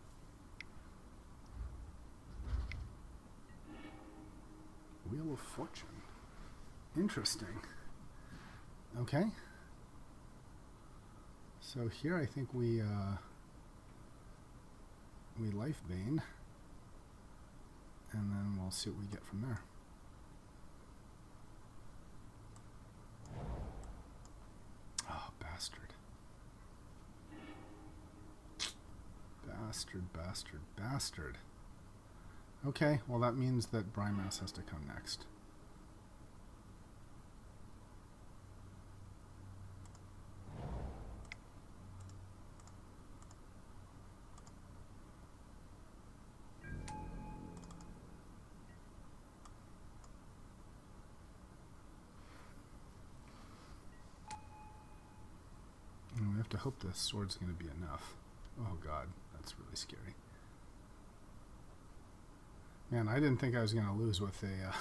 Wheel of Fortune. Interesting. Okay. So here I think we Life Bane. And then we'll see what we get from there. Oh, bastard. Bastard, bastard, bastard. Okay, well that means that Brymas has to come next. We have to hope this sword's going to be enough. Oh god, that's really scary. Man, I didn't think I was going to lose with a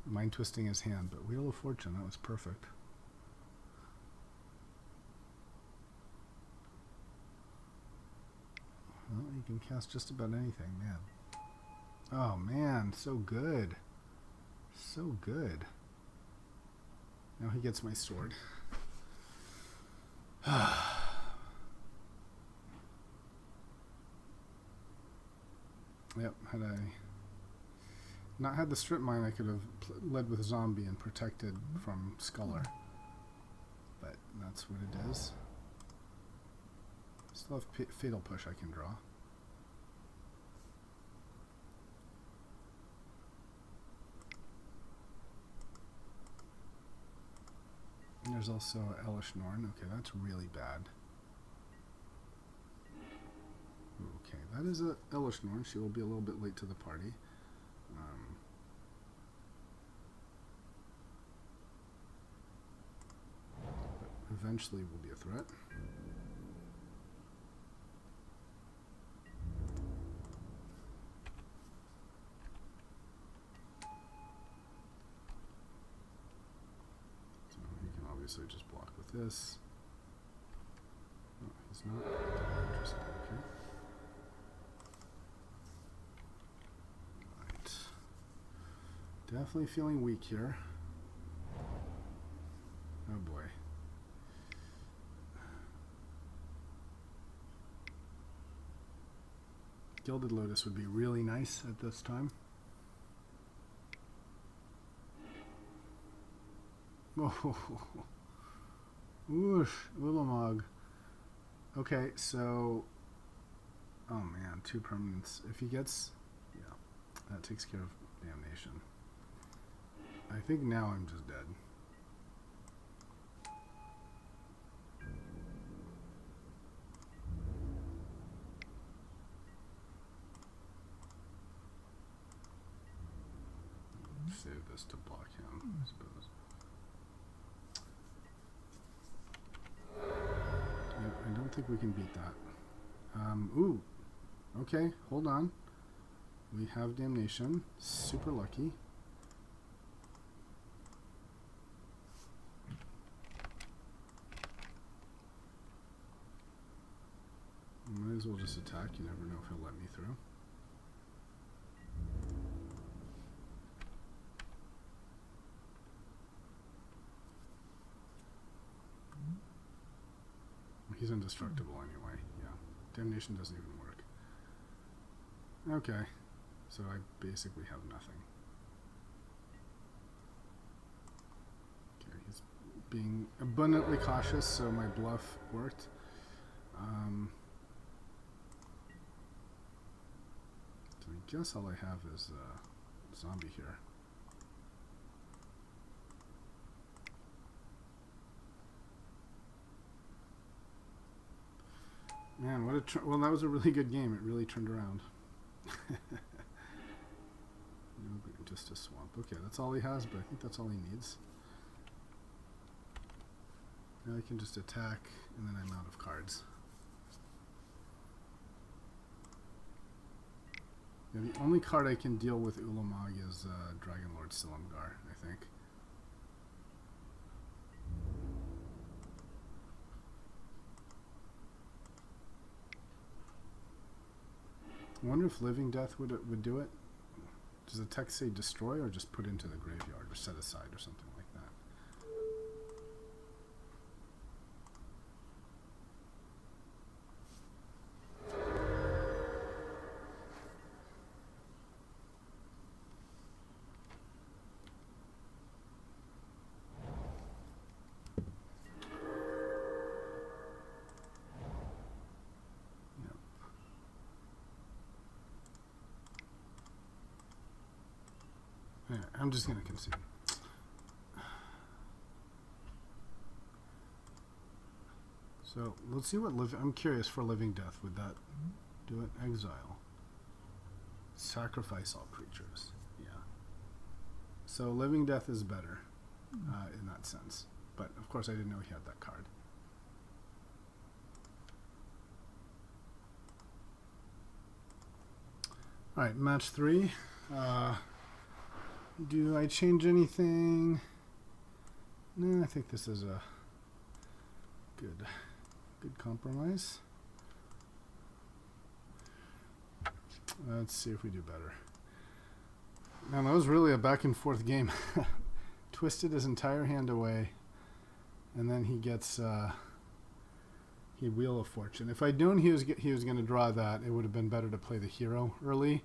Mind Twisting his hand, but Wheel of Fortune, that was perfect. Well, you can cast just about anything, man. Oh man, so good. So good. Now he gets my sword. Yep, had I not had the strip mine, I could have led with Zombie and protected from Sculler. But that's what it is. Still have Fatal Push I can draw. And there's also Elish Norn. Okay, that's really bad. Okay, that is a Elish Norn. She will be a little bit late to the party. But eventually will be a threat. So he can obviously just block with this. No, he's not. Interesting. Okay. Definitely feeling weak here. Oh boy. Gilded Lotus would be really nice at this time. Oh, whoosh, Ulamog. Okay, so, oh man, 2 permanents. If he gets, yeah, that takes care of Damnation. I think now I'm just dead. Save this to block him, I suppose. Yep, I don't think we can beat that. Ooh. Okay, hold on. We have Damnation. Super lucky. just attack. You never know if he'll let me through. He's indestructible anyway. Yeah. Damnation doesn't even work. Okay. So I basically have nothing. Okay, he's being abundantly cautious, so my bluff worked. So I guess all I have is a zombie here. Man, what a well, that was a really good game. It really turned around. Just a swamp. Okay, that's all he has, but I think that's all he needs. Now I can just attack, and then I'm out of cards. Yeah, the only card I can deal with Ulamog is Dragon Lord Silumgar, I think. I wonder if Living Death would do it. Does the text say destroy or just put into the graveyard or set aside or something like that? Yeah, I'm just going to concede. So let's see what I'm curious for Living Death. Would that do it? Exile. Sacrifice all creatures. Yeah. So Living Death is better in that sense. But of course I didn't know he had that card. Alright, match 3. Do I change anything? No, I think this is a good compromise. Let's see if we do better. Man, that was really a back and forth game. Twisted his entire hand away, and then he gets he Wheel of Fortune. If I'd known he was going to draw that, it would have been better to play the hero early.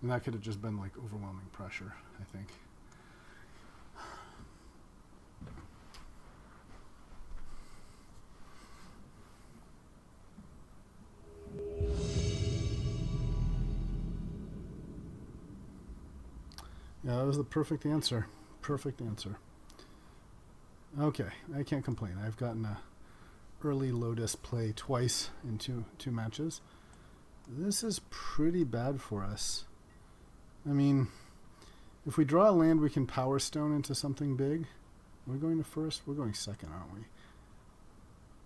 And that could have just been like overwhelming pressure, I think. Yeah, that was the perfect answer. Perfect answer. Okay, I can't complain. I've gotten a early Lotus play twice in two matches. This is pretty bad for us. I mean, if we draw a land, we can Power Stone into something big. Are we going to first? We're going second, aren't we?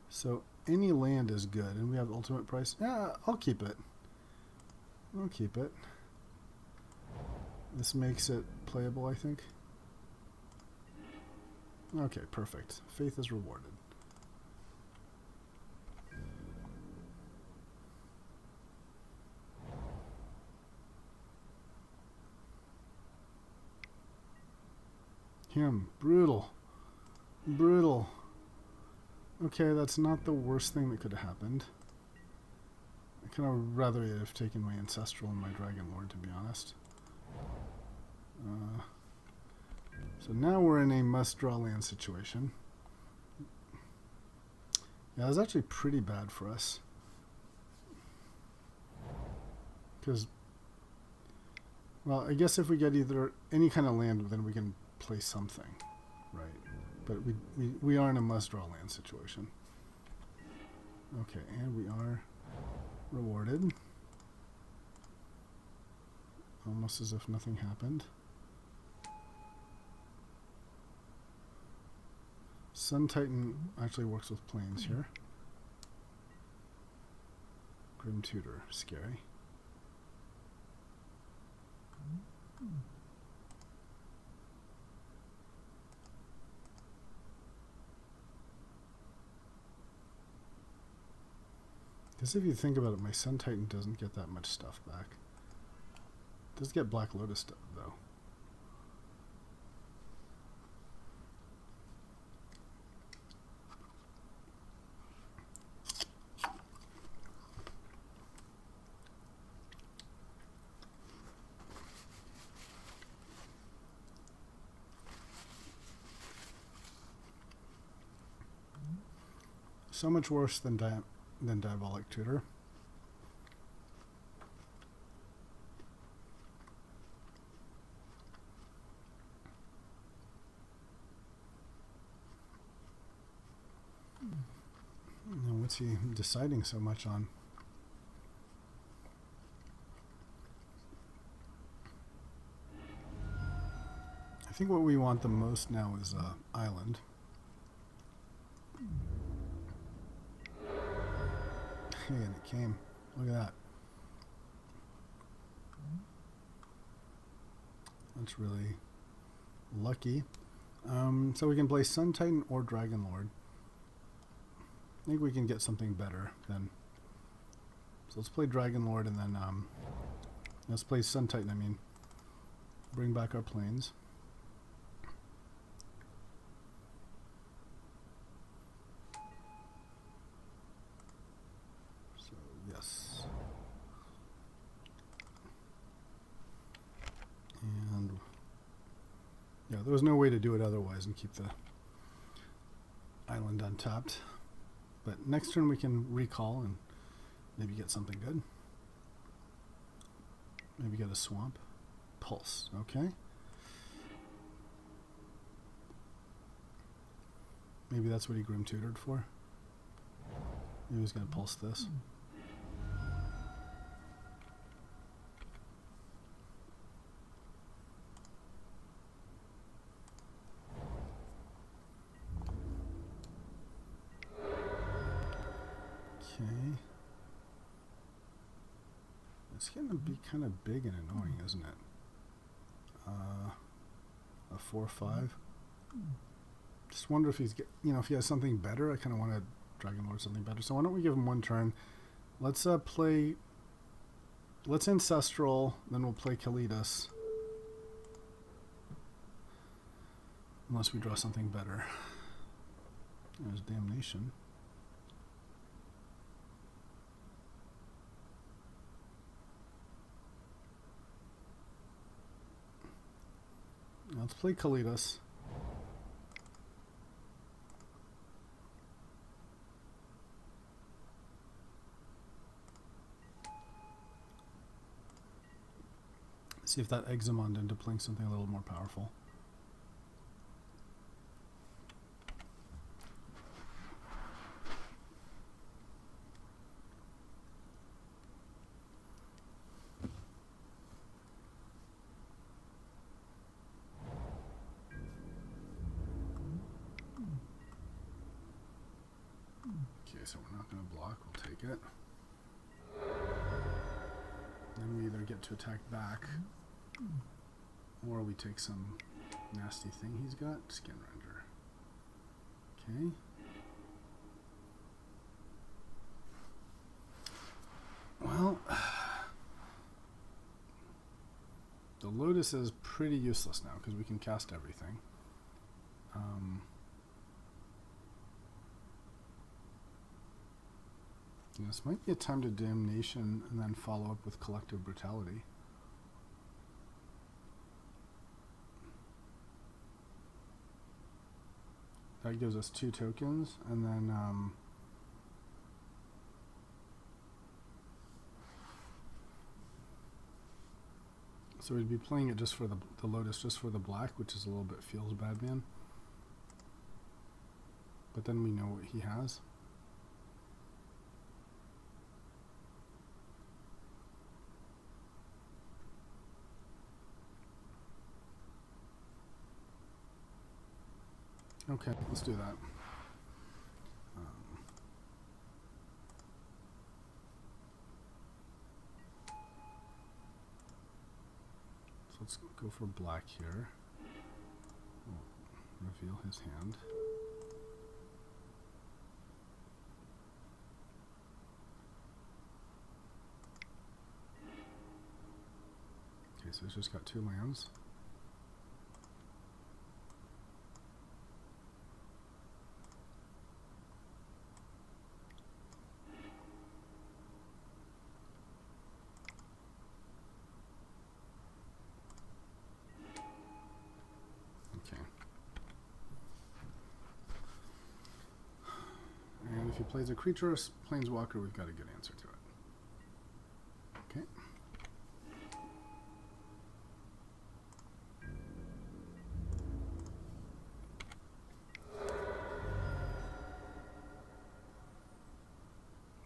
So any land is good, and we have ultimate price. Yeah, I'll keep it. I'll keep it. This makes it playable, I think. Okay, perfect. Faith is rewarded. Him. Brutal. Brutal. Okay, that's not the worst thing that could have happened. I kind of rather it have taken my Ancestral and my Dragon Lord, to be honest. So now we're in a must-draw land situation. Yeah, it was actually pretty bad for us. Because, well, I guess if we get either any kind of land, then we can play something, right? But we are in a must-draw land situation. Okay, and we are rewarded. Almost as if nothing happened. Sun Titan actually works with planes here. Grim Tutor, scary. Because if you think about it, my Sun Titan doesn't get that much stuff back. It does get Black Lotus stuff, though. So much worse than Diabolic Tutor. Now, what's he deciding so much on? I think what we want the most now is Island. Hey, and it came. Look at that. That's really lucky. So we can play Sun Titan or Dragon Lord. I think we can get something better then. So let's play Dragon Lord and then let's play Sun Titan, I mean. Bring back our planes. So, yes. And yeah, there was no way to do it otherwise and keep the island untapped. But next turn we can recall and maybe get something good. Maybe get a swamp. Pulse, okay. Maybe that's what he Grim Tutored for. Maybe he's going to pulse this. Okay. It's going to be kind of big and annoying, isn't it? A 4/5. Just wonder if he's if he has something better. I kind of want to Dragon Lord something better. So why don't we give him one turn? Let's play. Let's Ancestral. Then we'll play Kalidas. Unless we draw something better. There's Damnation. Let's play Kalidas. See if that eggs him on into playing something a little more powerful. Okay, so we're not going to block. We'll take it. Then we either get to attack back, or we take some nasty thing he's got. Skin Render. Okay. Well, the Lotus is pretty useless now because we can cast everything. This might be a time to Damnation and then follow up with Collective Brutality. That gives us 2 tokens, and then so we'd be playing it just for the Lotus, just for the black, which is a little bit feels bad, man. But then we know what he has. Okay, let's do that. So let's go for black here. We'll reveal his hand. so it's just got 2 lands. Okay. And if he plays a creature or planeswalker, we've got a good answer to it. Okay.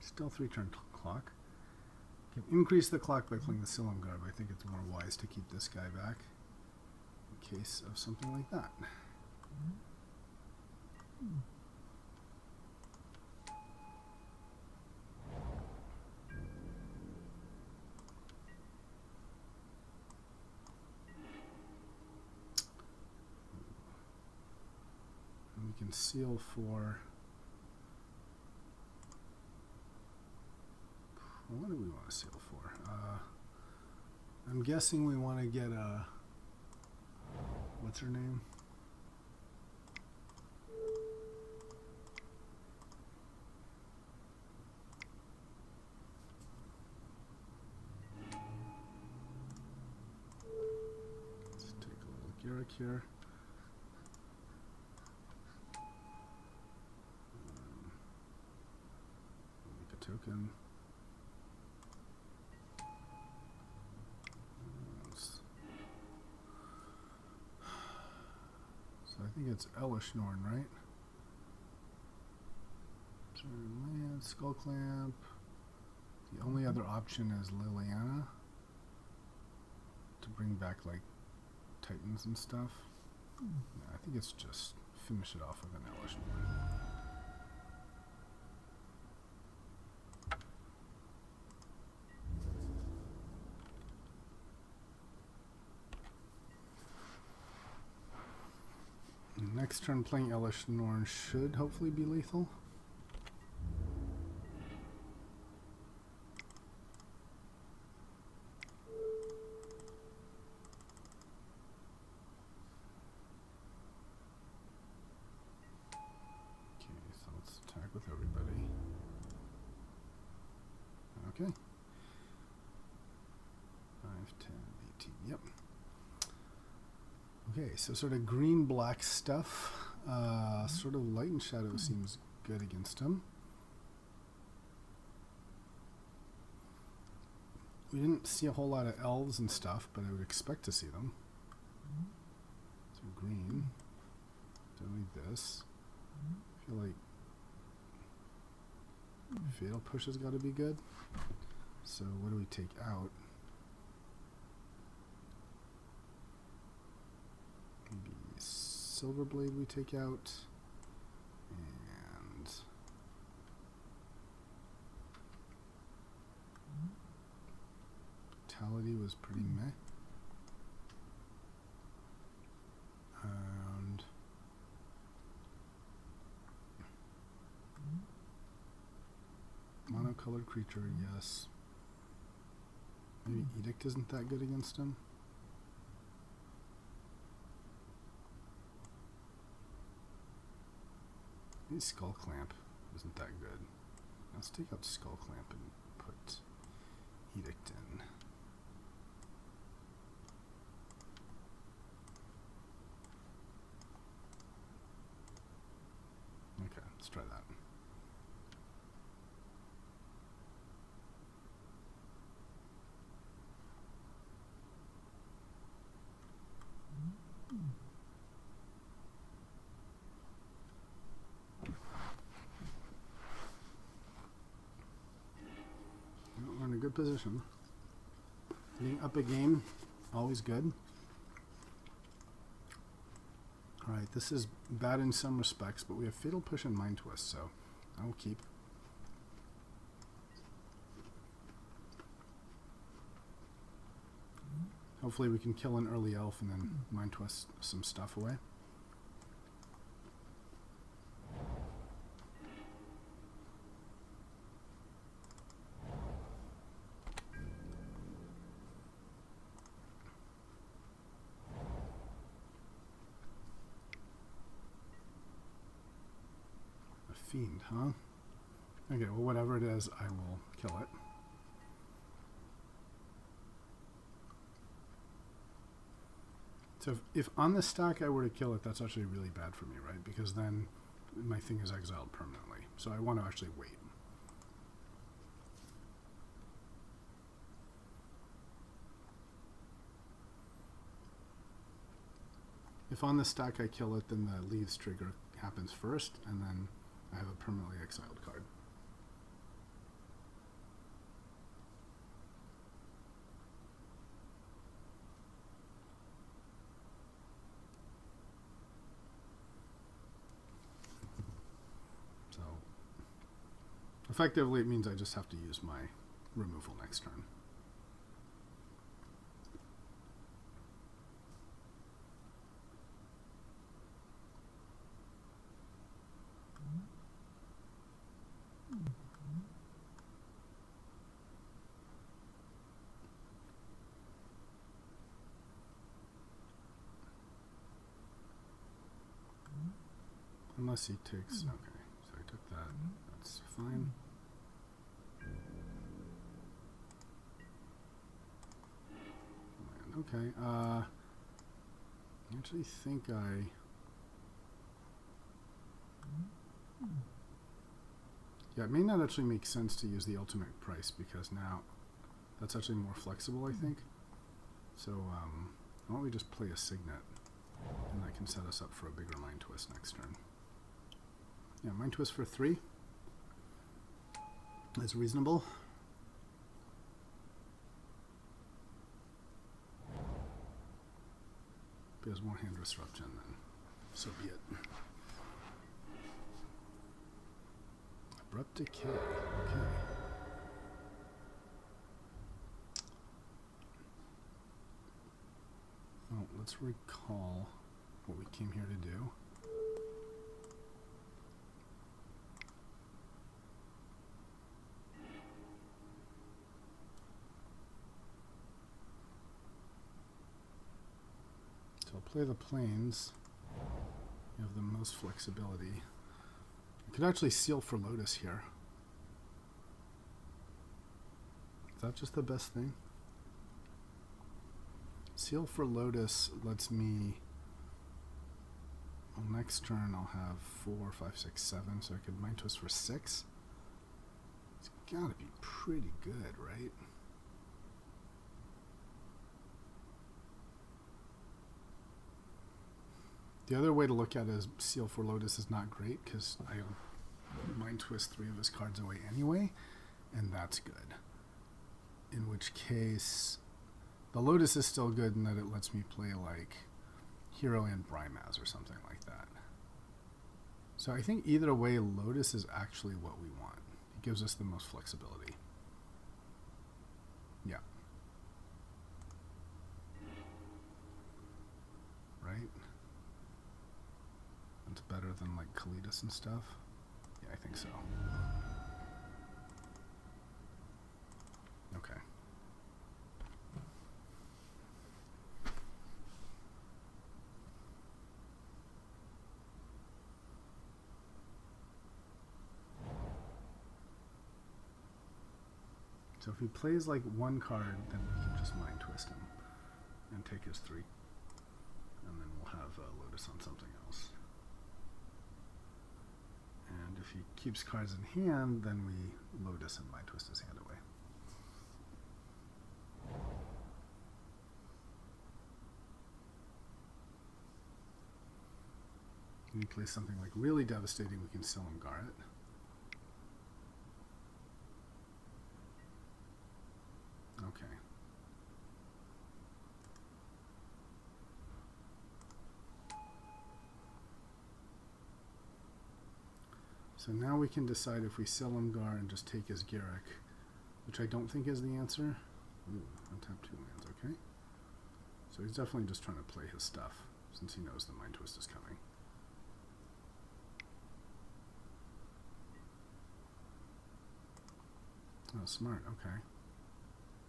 Still 3-turn clock. Can increase the clock by playing the Silumgar, but I think it's more wise to keep this guy back in case of something like that. And we can seal for... What do we want to seal for? I'm guessing we want to get a... What's her name? Let's take a little Garrick here. Make a token. I think it's Elish Norn, right? Land, Skull Clamp. The only other option is Liliana to bring back like Titans and stuff. Yeah, I think it's just finish it off with an Elish Norn. Next turn playing Elish Norn should hopefully be lethal. Okay, so let's attack with everybody. Okay. 5, 10, 18, yep. Okay, so sort of green-black stuff. Sort of Light and Shadow seems good against him. We didn't see a whole lot of elves and stuff, but I would expect to see them. So green. Don't need this. I feel like Fatal Push has got to be good. So what do we take out? Maybe Silverblade we take out, and Vitality was pretty meh. And monocolored creature, yes. Maybe Edict isn't that good against him. Maybe Skull Clamp isn't that good. Let's take out Skull Clamp and put Edict in. Okay, let's try that. We're in a good position. Getting up a game, always good. Alright, this is bad in some respects, but we have Fatal Push and Mind Twist, so I will keep. Hopefully we can kill an early elf and then Mind Twist some stuff away. Fiend, huh? Okay, well, whatever it is, I will kill it. So if on the stack I were to kill it, that's actually really bad for me, right? Because then my thing is exiled permanently. So I want to actually wait. If on the stack I kill it, then the leaves trigger happens first, and then I have a permanently exiled card. So effectively it means I just have to use my removal next turn. Unless he takes, okay, so I took that, that's fine. Okay, I actually think yeah, it may not actually make sense to use the ultimate price because now that's actually more flexible, I think. So why don't we just play a Signet, and that can set us up for a bigger Mind Twist next turn. Yeah, Mind Twist for 3. That's reasonable. If there's more hand disruption, then so be it. Abrupt Decay. Okay. Well, let's recall what we came here to do. So I'll play the plains. You have the most flexibility. I could actually seal for Lotus here. Is that just the best thing? Seal for Lotus lets me, well, next turn I'll have 4, 5, 6, 7, so I could Mind Twist for 6. It's gotta be pretty good, right? The other way to look at it is Seal for Lotus is not great because I Mind Twist 3 of his cards away anyway, and that's good. In which case, the Lotus is still good in that it lets me play like Hero and Brimaz or something like that. So I think either way, Lotus is actually what we want. It gives us the most flexibility. Yeah. Right? It's better than like Kalidas and stuff. Yeah, I think so. Okay. So if he plays like one card, then we can just Mind Twist him and take his 3. And then we'll have Lotus on something else. And if he keeps cards in hand, then we Lotus and Mind Twist his hand away. When he plays something like really devastating, we can Silumgar it. Okay. So now we can decide if we Silumgar and just take his Garruk, which I don't think is the answer. Ooh, untap 2 lands, okay. So he's definitely just trying to play his stuff, since he knows the Mind Twist is coming. Oh, smart, okay.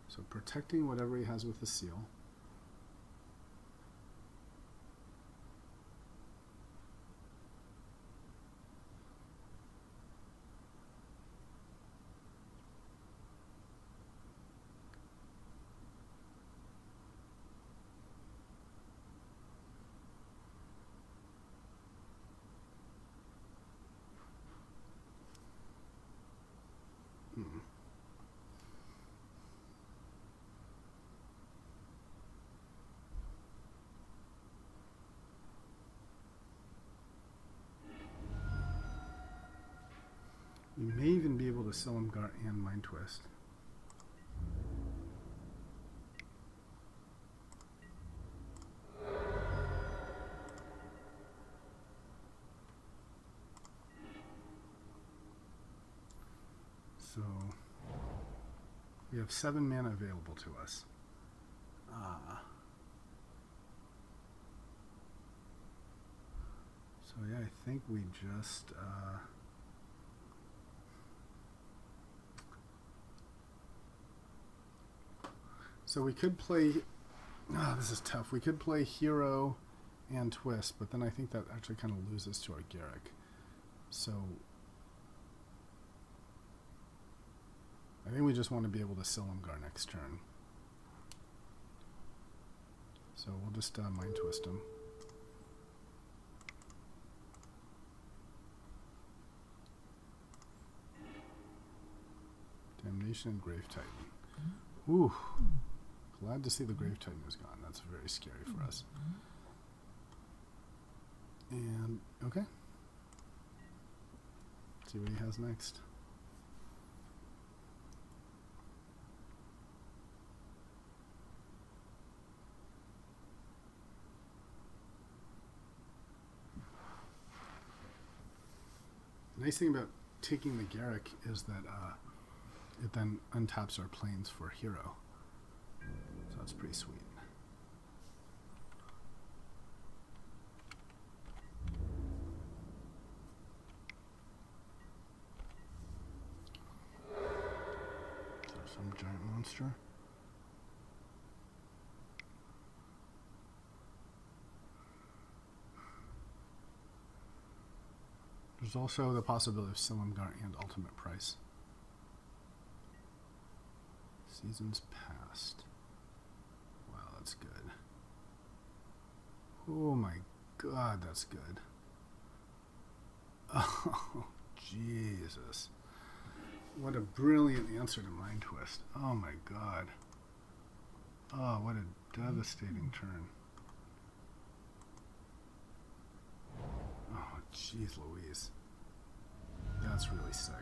So protecting whatever he has with the seal. We may even be able to Silumgar and Mind Twist. So we have 7 mana available to us. So yeah, I think we just so we could play. This is tough. We could play Hero and Twist, but then I think that actually kind of loses to our Garruk. So I think we just want to be able to Silumgar next turn. So we'll just Mind Twist him. Damnation and Grave Titan. Ooh. Glad to see the Grave Titan is gone. That's very scary for us. And, okay. See what he has next. The nice thing about taking the Garruk is that it then untaps our planes for Hero. So that's pretty sweet. Is there some giant monster? There's also the possibility of Silumgar and Ultimate Price. Seasons Past. Wow, that's good. Oh my god, that's good. Oh, Jesus. What a brilliant answer to Mind Twist. Oh my god. Oh, what a devastating turn. Oh, jeez Louise. That's really sick.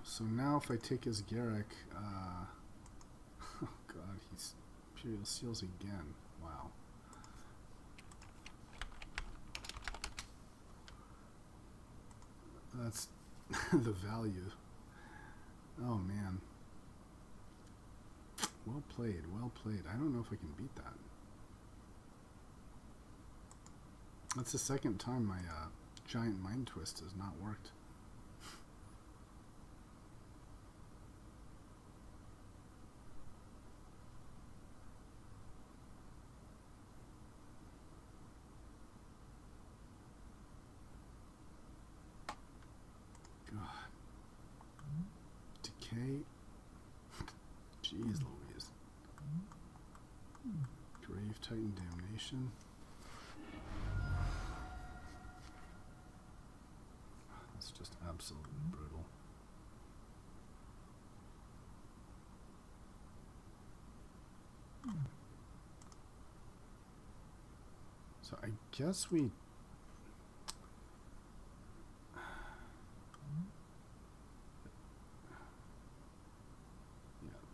So now if I take his Garruk, oh god, he's Imperial Seals again. Wow. That's the value. Oh man. Well played, well played. I don't know if I can beat that. That's the second time my giant Mind Twist has not worked. God. Decay. Jeez Louise. Grave Titan Damnation. That's just absolutely brutal. So I guess we...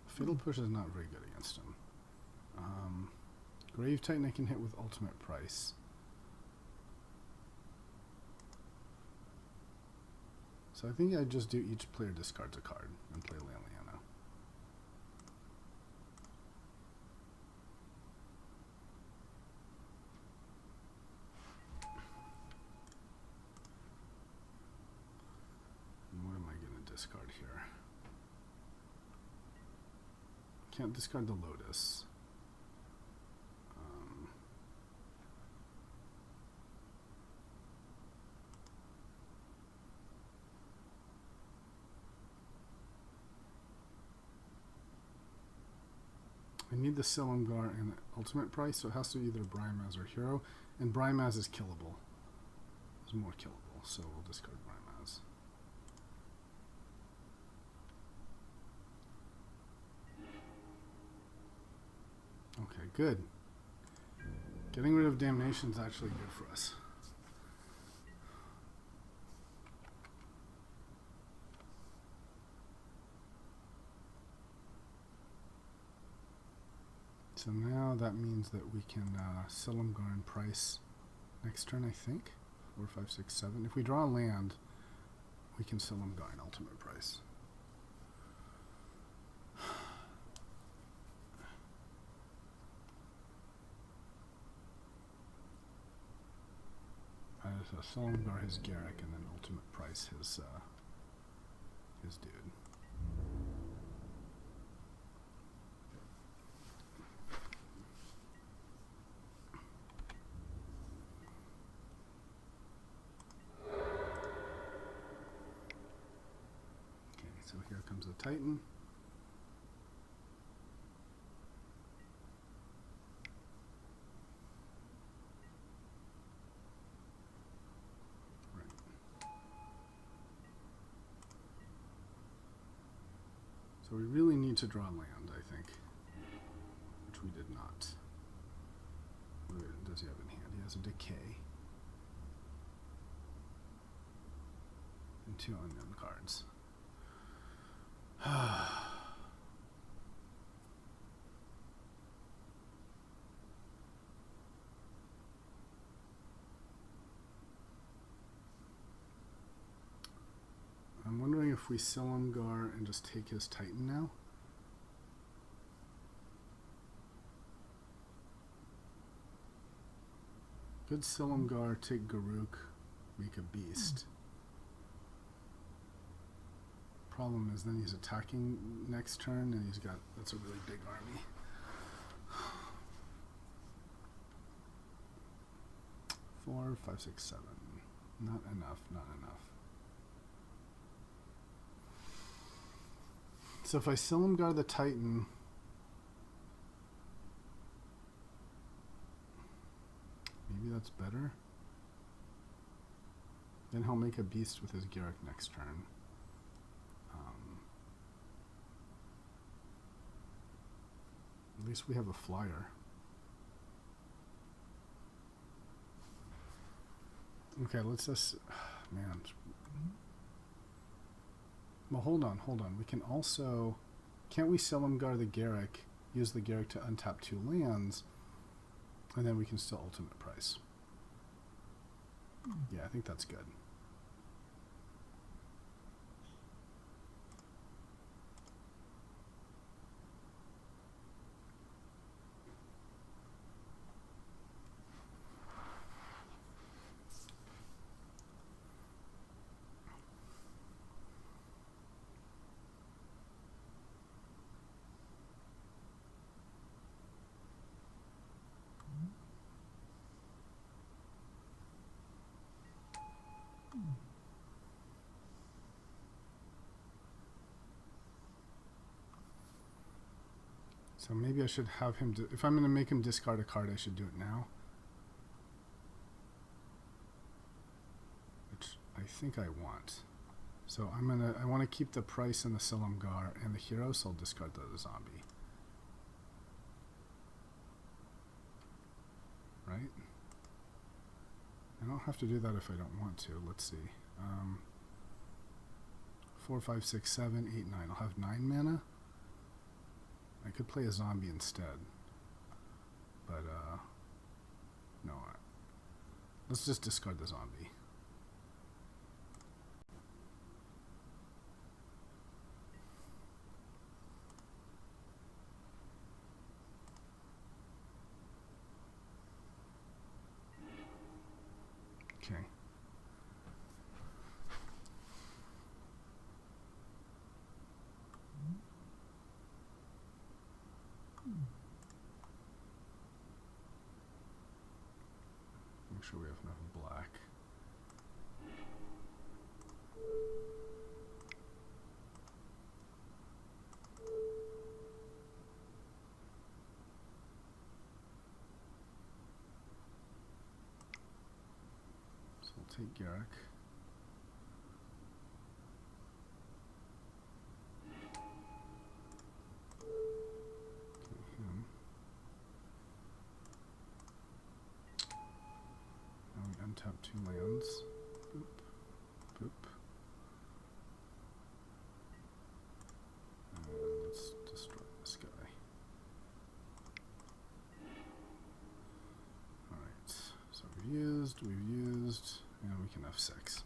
Fatal Push is not very good against him. Grave Titan I can hit with Ultimate Price. So I think I just do each player discards a card and play Liliana. And what am I going to discard here? Can't discard the Lotus. I need the Silumgar and the Ultimate Price, so it has to be either Brimaz or Hero, and Brimaz is killable. It's more killable, so we'll discard Brimaz. Okay, good. Getting rid of damnation is actually good for us. So now that means that we can Silumgar and price next turn, I think. 4, 5, 6, 7. If we draw a land, we can Silumgar and ultimate price. So Silumgar his Garrick, and then ultimate price his dude. So here comes the Titan. Right. So we really need to draw land, I think, which we did not. What does he have in hand? He has a Decay and 2 unknown cards. I'm wondering if we Silumgar and just take his Titan now. Good Silumgar, take Garruk, make a beast. Problem is then he's attacking next turn and that's a really big army. Four, 5, 6, 7. Not enough, not enough. So if I Silumgar the Titan, maybe that's better. Then he'll make a beast with his Garrick next turn. At least we have a flyer. Okay, let's just... Man. Well, hold on. We can also... Can't we Silumgar the Garrick, use the Garrick to untap 2 lands, and then we can still ultimate price? Yeah, I think that's good. So maybe I should have him, if I'm going to make him discard a card, I should do it now. Which I think I want. So I want to keep the price and the Silumgar and the hero, so I'll discard the zombie. Right? I don't have to do that if I don't want to. Let's see. 4, 5, 6, 7, 8, 9. I'll have 9 mana. I could play a zombie instead, but no. Let's just discard the zombie. Okay. Make sure we have enough black. So we'll take Garrick. untap 2 lands. Boop. Boop. And let's destroy this guy. Alright, so we've used, and we can F6.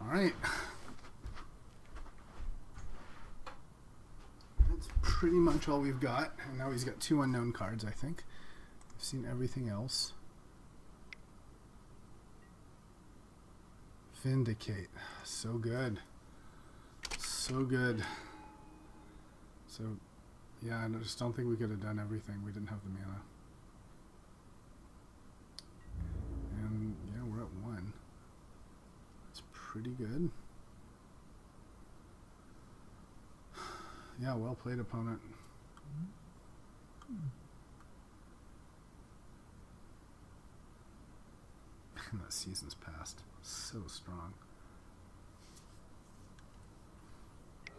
Alright. That's pretty much all we've got. And now he's got 2 unknown cards, I think. I've seen everything else. Vindicate. So good. So good. So, yeah, I just don't think we could have done everything. We didn't have the mana. And, yeah, we're at 1. That's pretty good. Yeah, well played, opponent. That season's passed. So strong.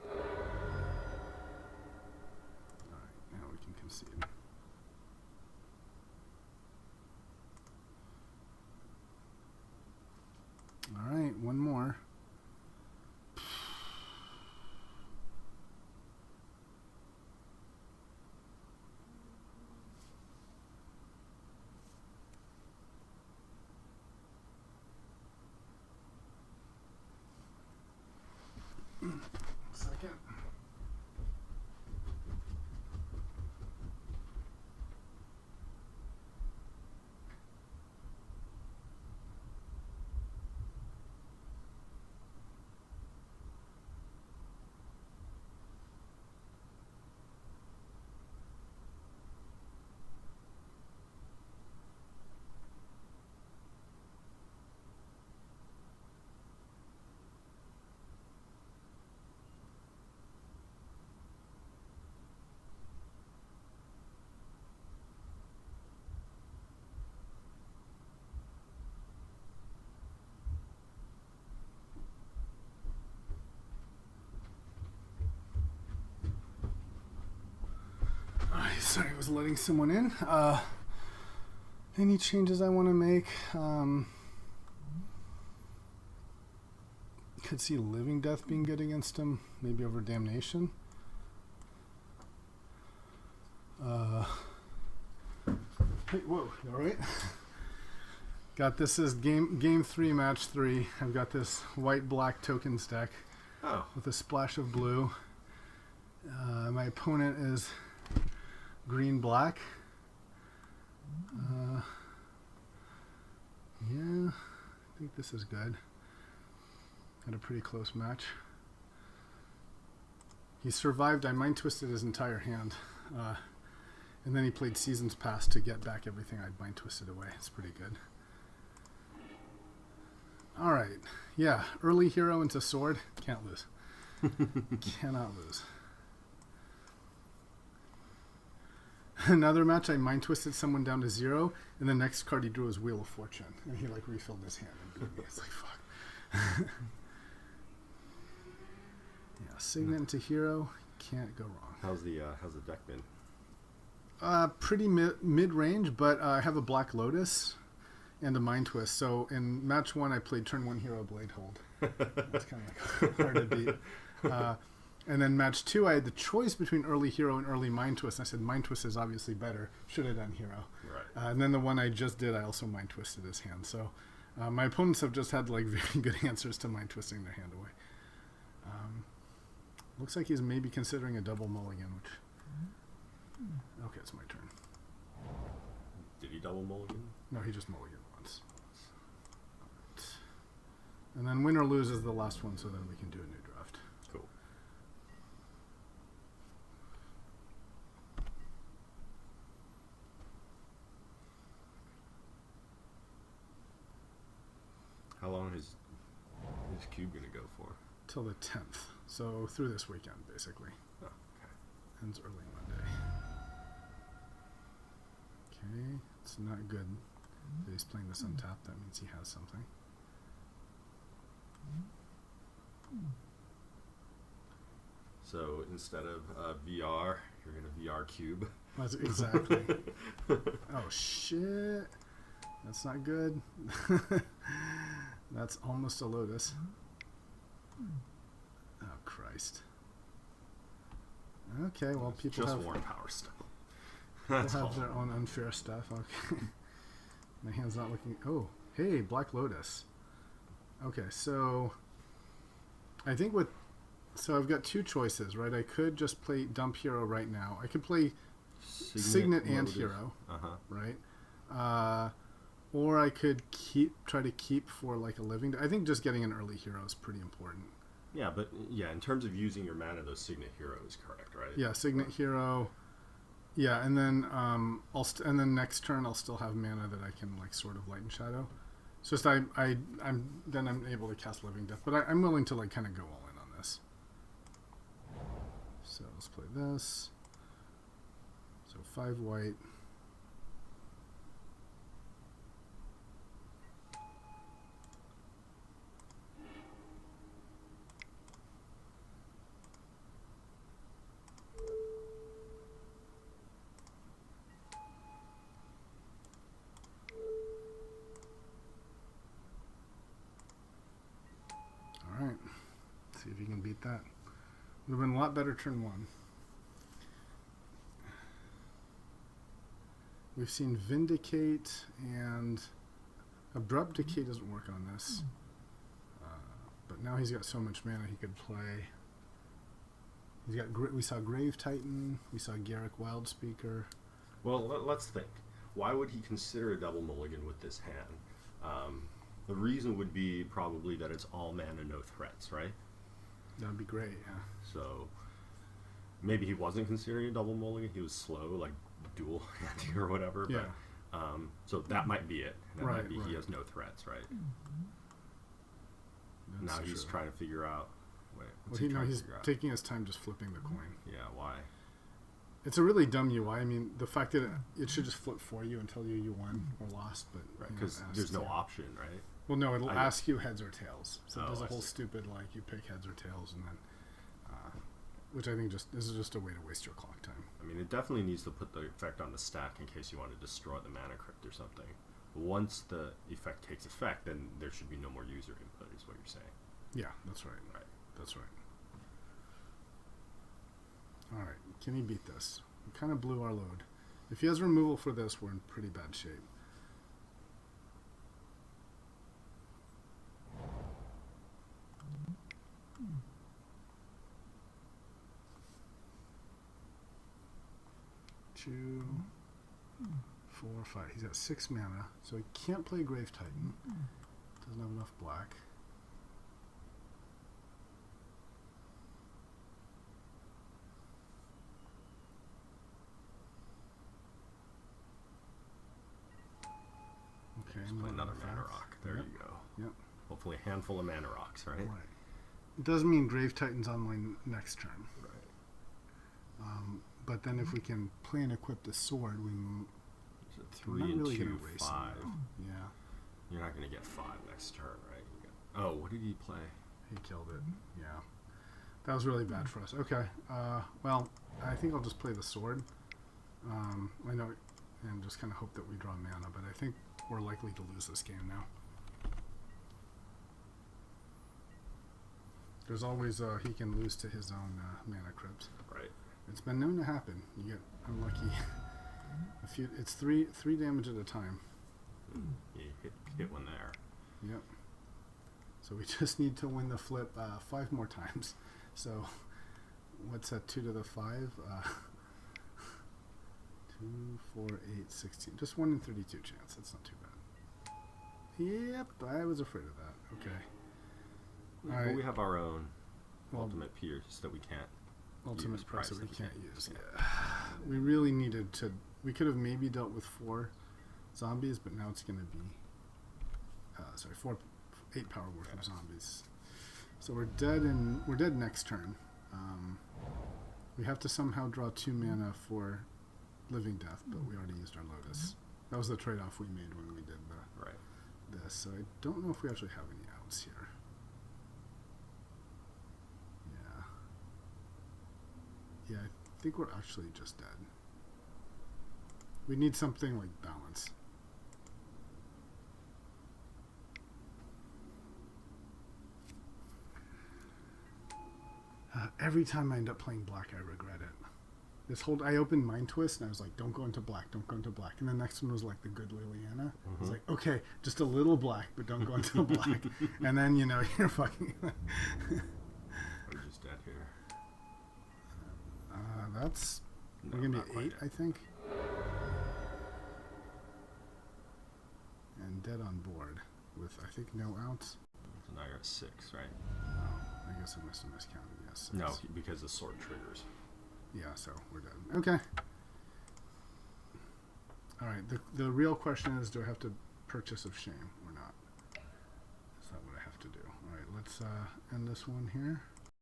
Alright, now we can concede. Alright, one more. Second. Sorry, I was letting someone in. Any changes I want to make? Could see Living Death being good against him, maybe over Damnation. Hey, whoa, you all right? Got this as game 3, match 3. I've got this white-black tokens deck with a splash of blue. My opponent is green-black. Yeah, I think this is good. Had a pretty close match. He survived. I mind twisted his entire hand. And then he played Seasons Past to get back everything I'd mind twisted away. It's pretty good. Alright. Yeah, early hero into sword. Can't lose. Cannot lose. Another match, I mind twisted someone down to 0, and the next card he drew was Wheel of Fortune, and he like refilled his hand and beat me. It's like fuck. Yeah, Signet into hero, can't go wrong. How's the deck been? Pretty mid range, but I have a Black Lotus and a Mind Twist. So in match 1, I played turn 1 hero Blade Hold. That's kind of like hard to beat. And then match 2, I had the choice between early hero and early Mind Twist. And I said Mind Twist is obviously better. Should have done hero. Right. And then the one I just did, I also Mind Twisted his hand. So my opponents have just had like very good answers to Mind Twisting their hand away. Looks like he's maybe considering a double mulligan, which... Okay, it's my turn. Did he double mulligan? No, he just mulliganed once. Right. And then win or lose is the last one, so then we can do a new draft. Cool. How long is Cube going to go for? Till the 10th. So through this weekend, basically. Oh, okay. Ends early Monday. Okay, it's not good that he's playing this untapped. That means he has something. So instead of VR, you're going to VR Cube. That's exactly. Oh, shit. That's not good. That's almost a Lotus. Oh, Christ. Okay, well, people just have, warm power stuff. people That's have all. their own unfair stuff. Okay. My hand's not looking... Oh, hey, Black Lotus. Okay, so... I think with... So I've got two choices, right? I could just play Dump Hero right now. I could play Signet and Lotus. Hero, Uh-huh. right? Or I could try to keep for like a living... I think just getting an early hero is pretty important. Yeah, but yeah, in terms of using your mana, those Signet Hero is correct, right? Yeah, Signet Hero. Yeah, and then and then next turn I'll still have mana that I can like sort of Light and Shadow. It's just I'm able to cast Living Death, but I'm willing to like kind of go all in on this. So let's play this. So 5 white. All right. See if you can beat that. Would have been a lot better turn 1. We've seen Vindicate and Abrupt Decay doesn't work on this. But now he's got so much mana he could play. He's got. We saw Grave Titan. We saw Garruk Wildspeaker. Well, let's think. Why would he consider a double mulligan with this hand? The reason would be probably that it's all mana, no threats, right? That would be great, yeah. So maybe he wasn't considering a double mulligan. He was slow, like dual handing or whatever. Yeah. But, so that might be it. That Right, might be right. he has no threats, right? That's Now he's true. trying to figure out. Wait, what's Well, he trying to he's figure out? taking his time just flipping the coin. Yeah, why? It's a really dumb UI. I mean, the fact that it should just flip for you and tell you won or lost, but Right, you know, because it there's asks no you. option, right? Well, no, it'll I- ask you heads or tails. So it Oh, does a I whole see. stupid like you pick heads or tails, and then, which I think this is just a way to waste your clock time. I mean, it definitely needs to put the effect on the stack in case you want to destroy the mana crypt or something. Once the effect takes effect, then there should be no more user input, is what you're saying. Yeah, that's right. Right. That's right. All right, can he beat this? We kind of blew our load. If he has removal for this, we're in pretty bad shape. Two, 4, 5. He's got 6 mana, so he can't play Grave Titan. Doesn't have enough black. Okay, Just play another mana effect. rock. There Yep. you go. Yep. Hopefully a handful of mana rocks, right? Right. It does mean Grave Titan's on my next turn. Right. But then if we can play and equip the sword, It's a we're 3 not and really 2, going to waste 5. them. Yeah, You're not going to get 5 next turn, right? Oh, what did he play? he killed it. Yeah. That was really bad for us. Okay. Well, I think I'll just play the sword. I know, and just kind of hope that we draw mana, but I think we're likely to lose this game now. There's always he can lose to his own mana crypt. Right. It's been known to happen. You get unlucky. It's three damage at a time. You hit one there. Yep. So we just need to win the flip 5 more times. So what's that? 2 to the 5? 2, 4, 8, 16. Just 1 in 32 chance. That's not too bad. Yep, I was afraid of that. Okay. But Alright. we have our own Well, ultimate pierce that we can't. ultimate use price that we price can't that we use. can't. Yeah. We really needed to. We could have maybe dealt with 4 zombies, but now it's going to be 8 power worth of zombies. So we're dead next turn. We have to somehow draw 2 mana for Living Death, but we already used our Lotus. That was the trade-off we made when we did Right. this. So I don't know if we actually have any outs here. Yeah, I think we're actually just dead. We need something like balance. every time I end up playing black, I regret it. I opened Mind Twist and I was like, don't go into black, don't go into black. And the next one was like the good Liliana. I was like, okay, just a little black, but don't go into black. And then, you're fucking... I'm just dead here. That's... No, we're going to not be quite 8, yet. I think. And dead on board with, I think, no outs. So now you're at 6, right? Oh, I guess I must have miscounted. Yes. No, because the sword triggers. Yeah, so we're done. Okay. All right. The real question is, do I have to purchase of shame or not? Is that what I have to do? All right. Let's end this one here.